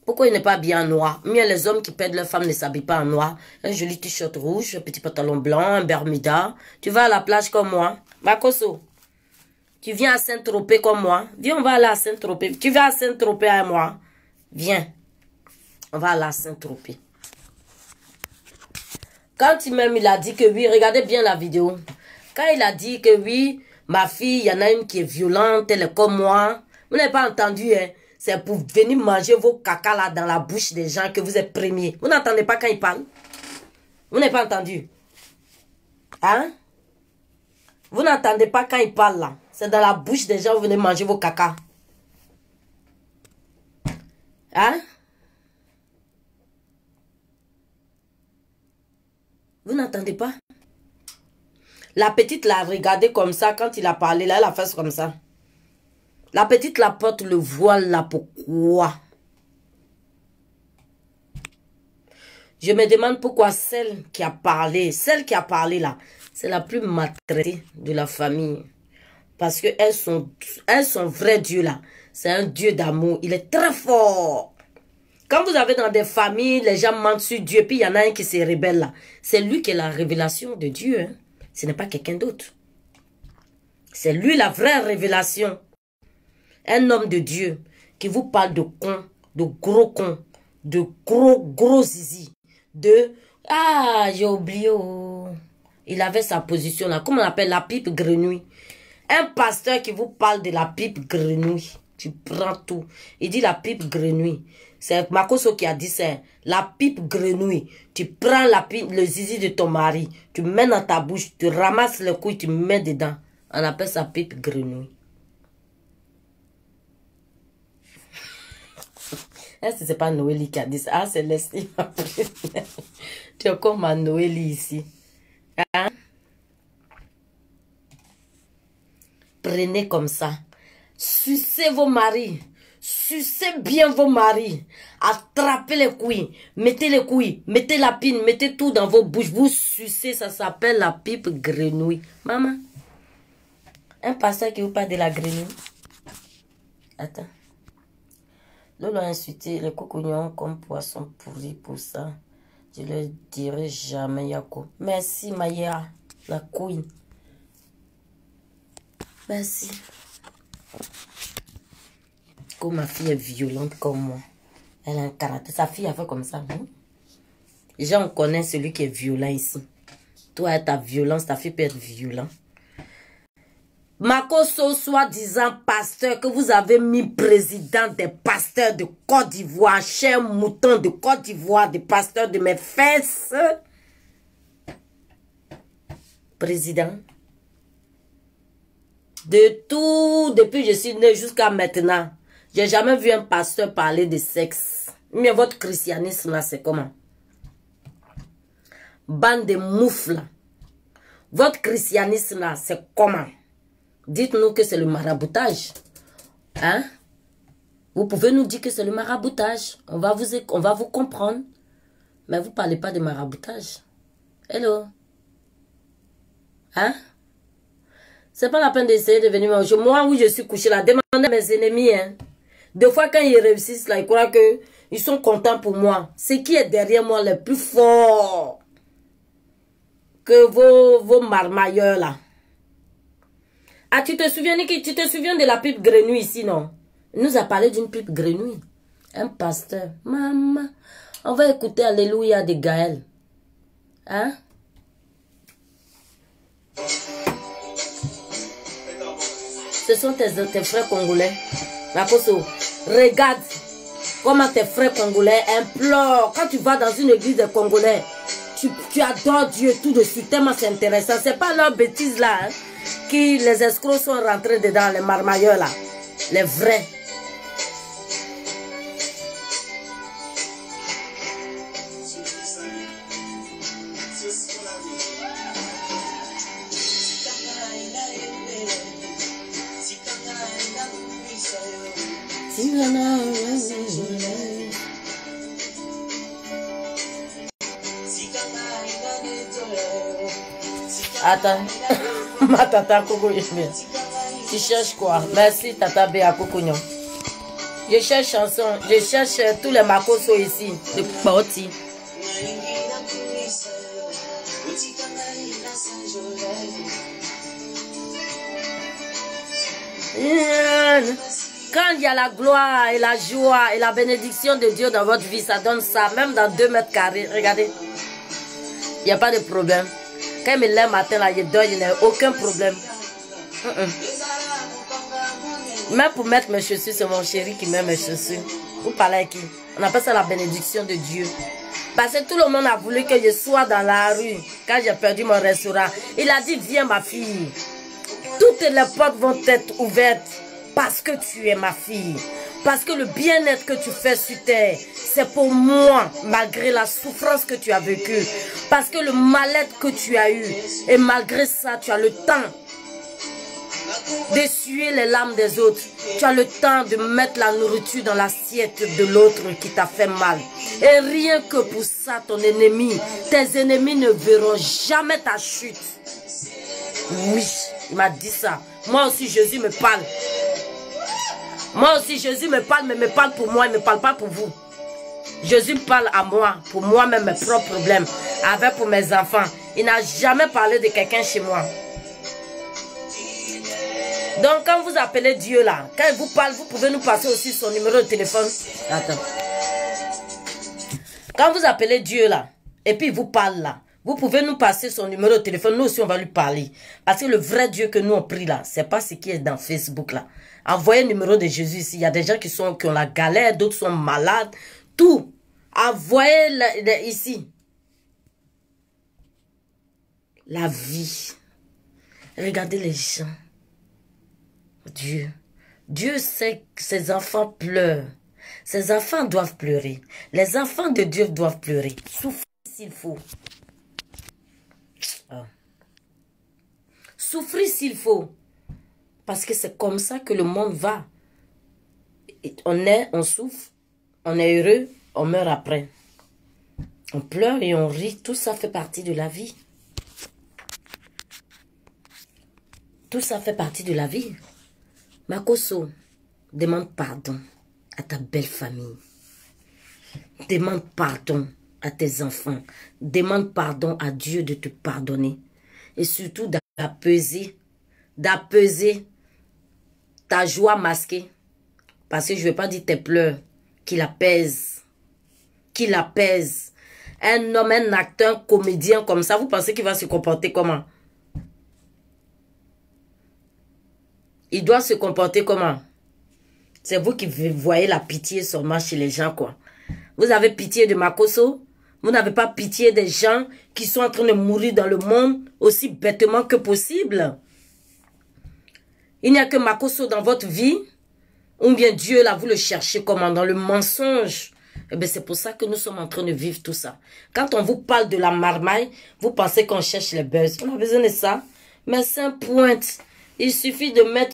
Pourquoi il n'est pas habillé en noir? Mieux les hommes qui perdent leur femme ne s'habillent pas en noir. Un joli t-shirt rouge, un petit pantalon blanc, un bermuda. Tu vas à la plage comme moi. Makoso, tu viens à Saint-Tropez comme moi. Viens, on va aller à Saint-Tropez. Tu vas à Saint-Tropez avec moi. Viens. On va aller à Saint-Tropez. Quand il a dit que oui, regardez bien la vidéo. Quand il a dit que oui, Ma fille, il y en a une qui est violente, elle est comme moi. Vous n'avez pas entendu, hein? C'est pour venir manger vos caca là dans la bouche des gens que vous êtes premiers. Vous n'entendez pas quand ils parlent? Vous n'avez pas entendu? Hein? Vous n'entendez pas quand ils parlent là? C'est dans la bouche des gens que vous venez manger vos caca. Hein? Vous n'entendez pas? La petite l'a regardé comme ça quand il a parlé. Là, elle a fait comme ça. La petite la porte le voile là. Pourquoi? Je me demande pourquoi celle qui a parlé là, c'est la plus maltraitée de la famille. Parce que son vrai Dieu là, c'est un Dieu d'amour. Il est très fort. Quand vous avez dans des familles, les gens mentent sur Dieu, puis il y en a un qui se rebelle là. C'est lui qui est la révélation de Dieu. Hein? Ce n'est pas quelqu'un d'autre. C'est lui la vraie révélation. Un homme de Dieu qui vous parle de con, de gros zizi. Ah, j'ai oublié. Oh. Il avait sa position là. Comment on appelle la pipe grenouille? Un pasteur qui vous parle de la pipe grenouille. Tu prends tout. Il dit la pipe grenouille. C'est Makoso qui a dit ça. La pipe grenouille. Tu prends le zizi de ton mari. Tu mets dans ta bouche. Tu ramasses le couille. Tu mets dedans. On appelle ça pipe grenouille. Est-ce que c'est pas Noélie qui a dit ça? Ah, c'est Leslie. Tu es comme ma Noélie ici. Hein? Prenez comme ça. Sucez vos maris. Sucez bien vos maris. Attrapez les couilles. Mettez les couilles. Mettez la pine. Mettez tout dans vos bouches. Vous sucez. Ça s'appelle la pipe grenouille. Maman. Un pasteur qui vous parle de la grenouille. Attends. Lolo a insulté les cocognons comme poisson pourri pour ça. Je le dirai jamais, Yako. Merci, Maya, la queen. Merci. Comme ma fille est violente comme moi. Elle a un caractère. Sa fille a fait comme ça. Hein? Les gens connaissent celui qui est violent ici. Toi, ta violence, ta fille peut être violente. Makoso, soi-disant pasteur, que vous avez mis président des pasteurs de Côte d'Ivoire, cher mouton de Côte d'Ivoire, des pasteurs de mes fesses. Président. De tout, depuis que je suis né jusqu'à maintenant, j'ai jamais vu un pasteur parler de sexe. Mais votre christianisme là, c'est comment? Bande de moufles. Votre christianisme là, c'est comment? Dites-nous que c'est le maraboutage. Hein? Vous pouvez nous dire que c'est le maraboutage. On va vous comprendre. Mais vous ne parlez pas de maraboutage. Hello? Hein? C'est pas la peine d'essayer de venir manger. Moi, où je suis couché là, demandez à mes ennemis. Hein? Des fois, quand ils réussissent là, ils croient qu'ils sont contents pour moi. Ce qui est derrière moi, le plus fort que vos marmailleurs là. Ah, tu te souviens, Niki, tu te souviens de la pipe grenouille ici, non? Il nous a parlé d'une pipe grenouille. Un pasteur. Maman, on va écouter Alléluia de Gaël. Hein? Ce sont tes frères congolais. Makoso, regarde comment tes frères congolais implorent. Quand tu vas dans une église de Congolais, tu adores Dieu tout de suite. Tellement c'est intéressant. C'est pas leur bêtise là, hein? Qui les escrocs sont rentrés dedans, les marmailleurs là, les vrais. Attends, ma tata Coco, tu cherches quoi? Merci tata Béa Cocognon. Je cherche chanson, je cherche tous les makoso ici, les parties. Quand il y a la gloire et la joie et la bénédiction de Dieu dans votre vie, ça donne ça, même dans 2 mètres carrés. Regardez, il n'y a pas de problème. Quand il me lève matin, là, je dors, il n'y a aucun problème. Même pour mettre mes chaussures, c'est mon chéri qui met mes chaussures. Vous parlez avec qui? On appelle ça la bénédiction de Dieu. Parce que tout le monde a voulu que je sois dans la rue quand j'ai perdu mon restaurant. Il a dit, viens ma fille. Toutes les portes vont être ouvertes parce que tu es ma fille. Parce que le bien-être que tu fais sur terre, c'est pour moi, malgré la souffrance que tu as vécue. Parce que le mal-être que tu as eu, et malgré ça, tu as le temps d'essuyer les larmes des autres. Tu as le temps de mettre la nourriture dans l'assiette de l'autre qui t'a fait mal. Et rien que pour ça, ton ennemi, tes ennemis ne verront jamais ta chute. Oui, il m'a dit ça. Moi aussi, Jésus me parle. Moi aussi, Jésus me parle, mais me parle pour moi, il ne me parle pas pour vous. Jésus me parle à moi, pour moi-même, mes propres problèmes, avec pour mes enfants. Il n'a jamais parlé de quelqu'un chez moi. Donc, quand vous appelez Dieu là, quand il vous parle, vous pouvez nous passer aussi son numéro de téléphone. Attends. Quand vous appelez Dieu là, et puis il vous parle là, vous pouvez nous passer son numéro de téléphone. Nous aussi, on va lui parler. Parce que le vrai Dieu que nous on prie là, c'est pas ce qui est dans Facebook là. Envoyez le numéro de Jésus ici. Il y a des gens qui ont la galère, d'autres sont malades. Tout. Envoyez ici. La vie. Regardez les gens. Dieu. Dieu sait que ses enfants pleurent. Ses enfants doivent pleurer. Les enfants de Dieu doivent pleurer. Souffrir s'il faut. Souffrir s'il faut. Parce que c'est comme ça que le monde va. On souffre, on est heureux, on meurt après. On pleure et on rit. Tout ça fait partie de la vie. Tout ça fait partie de la vie. Makoso, demande pardon à ta belle famille. Demande pardon à tes enfants. Demande pardon à Dieu de te pardonner. Et surtout d'apaiser ta joie masquée. Parce que je ne vais pas dire tes pleurs. Qu'il apaise. Qu'il apaise. Un homme, un acteur, un comédien comme ça, vous pensez qu'il va se comporter comment? Il doit se comporter comment? C'est vous qui voyez la pitié seulement chez les gens, quoi. Vous avez pitié de Makoso? Vous n'avez pas pitié des gens qui sont en train de mourir dans le monde aussi bêtement que possible? Il n'y a que Makoso dans votre vie? Ou bien Dieu, là, vous le cherchez comment? Dans le mensonge? Eh bien, c'est pour ça que nous sommes en train de vivre tout ça. Quand on vous parle de la marmaille, vous pensez qu'on cherche les buzz. On a besoin de ça. Mais c'est un pointe. Il suffit de mettre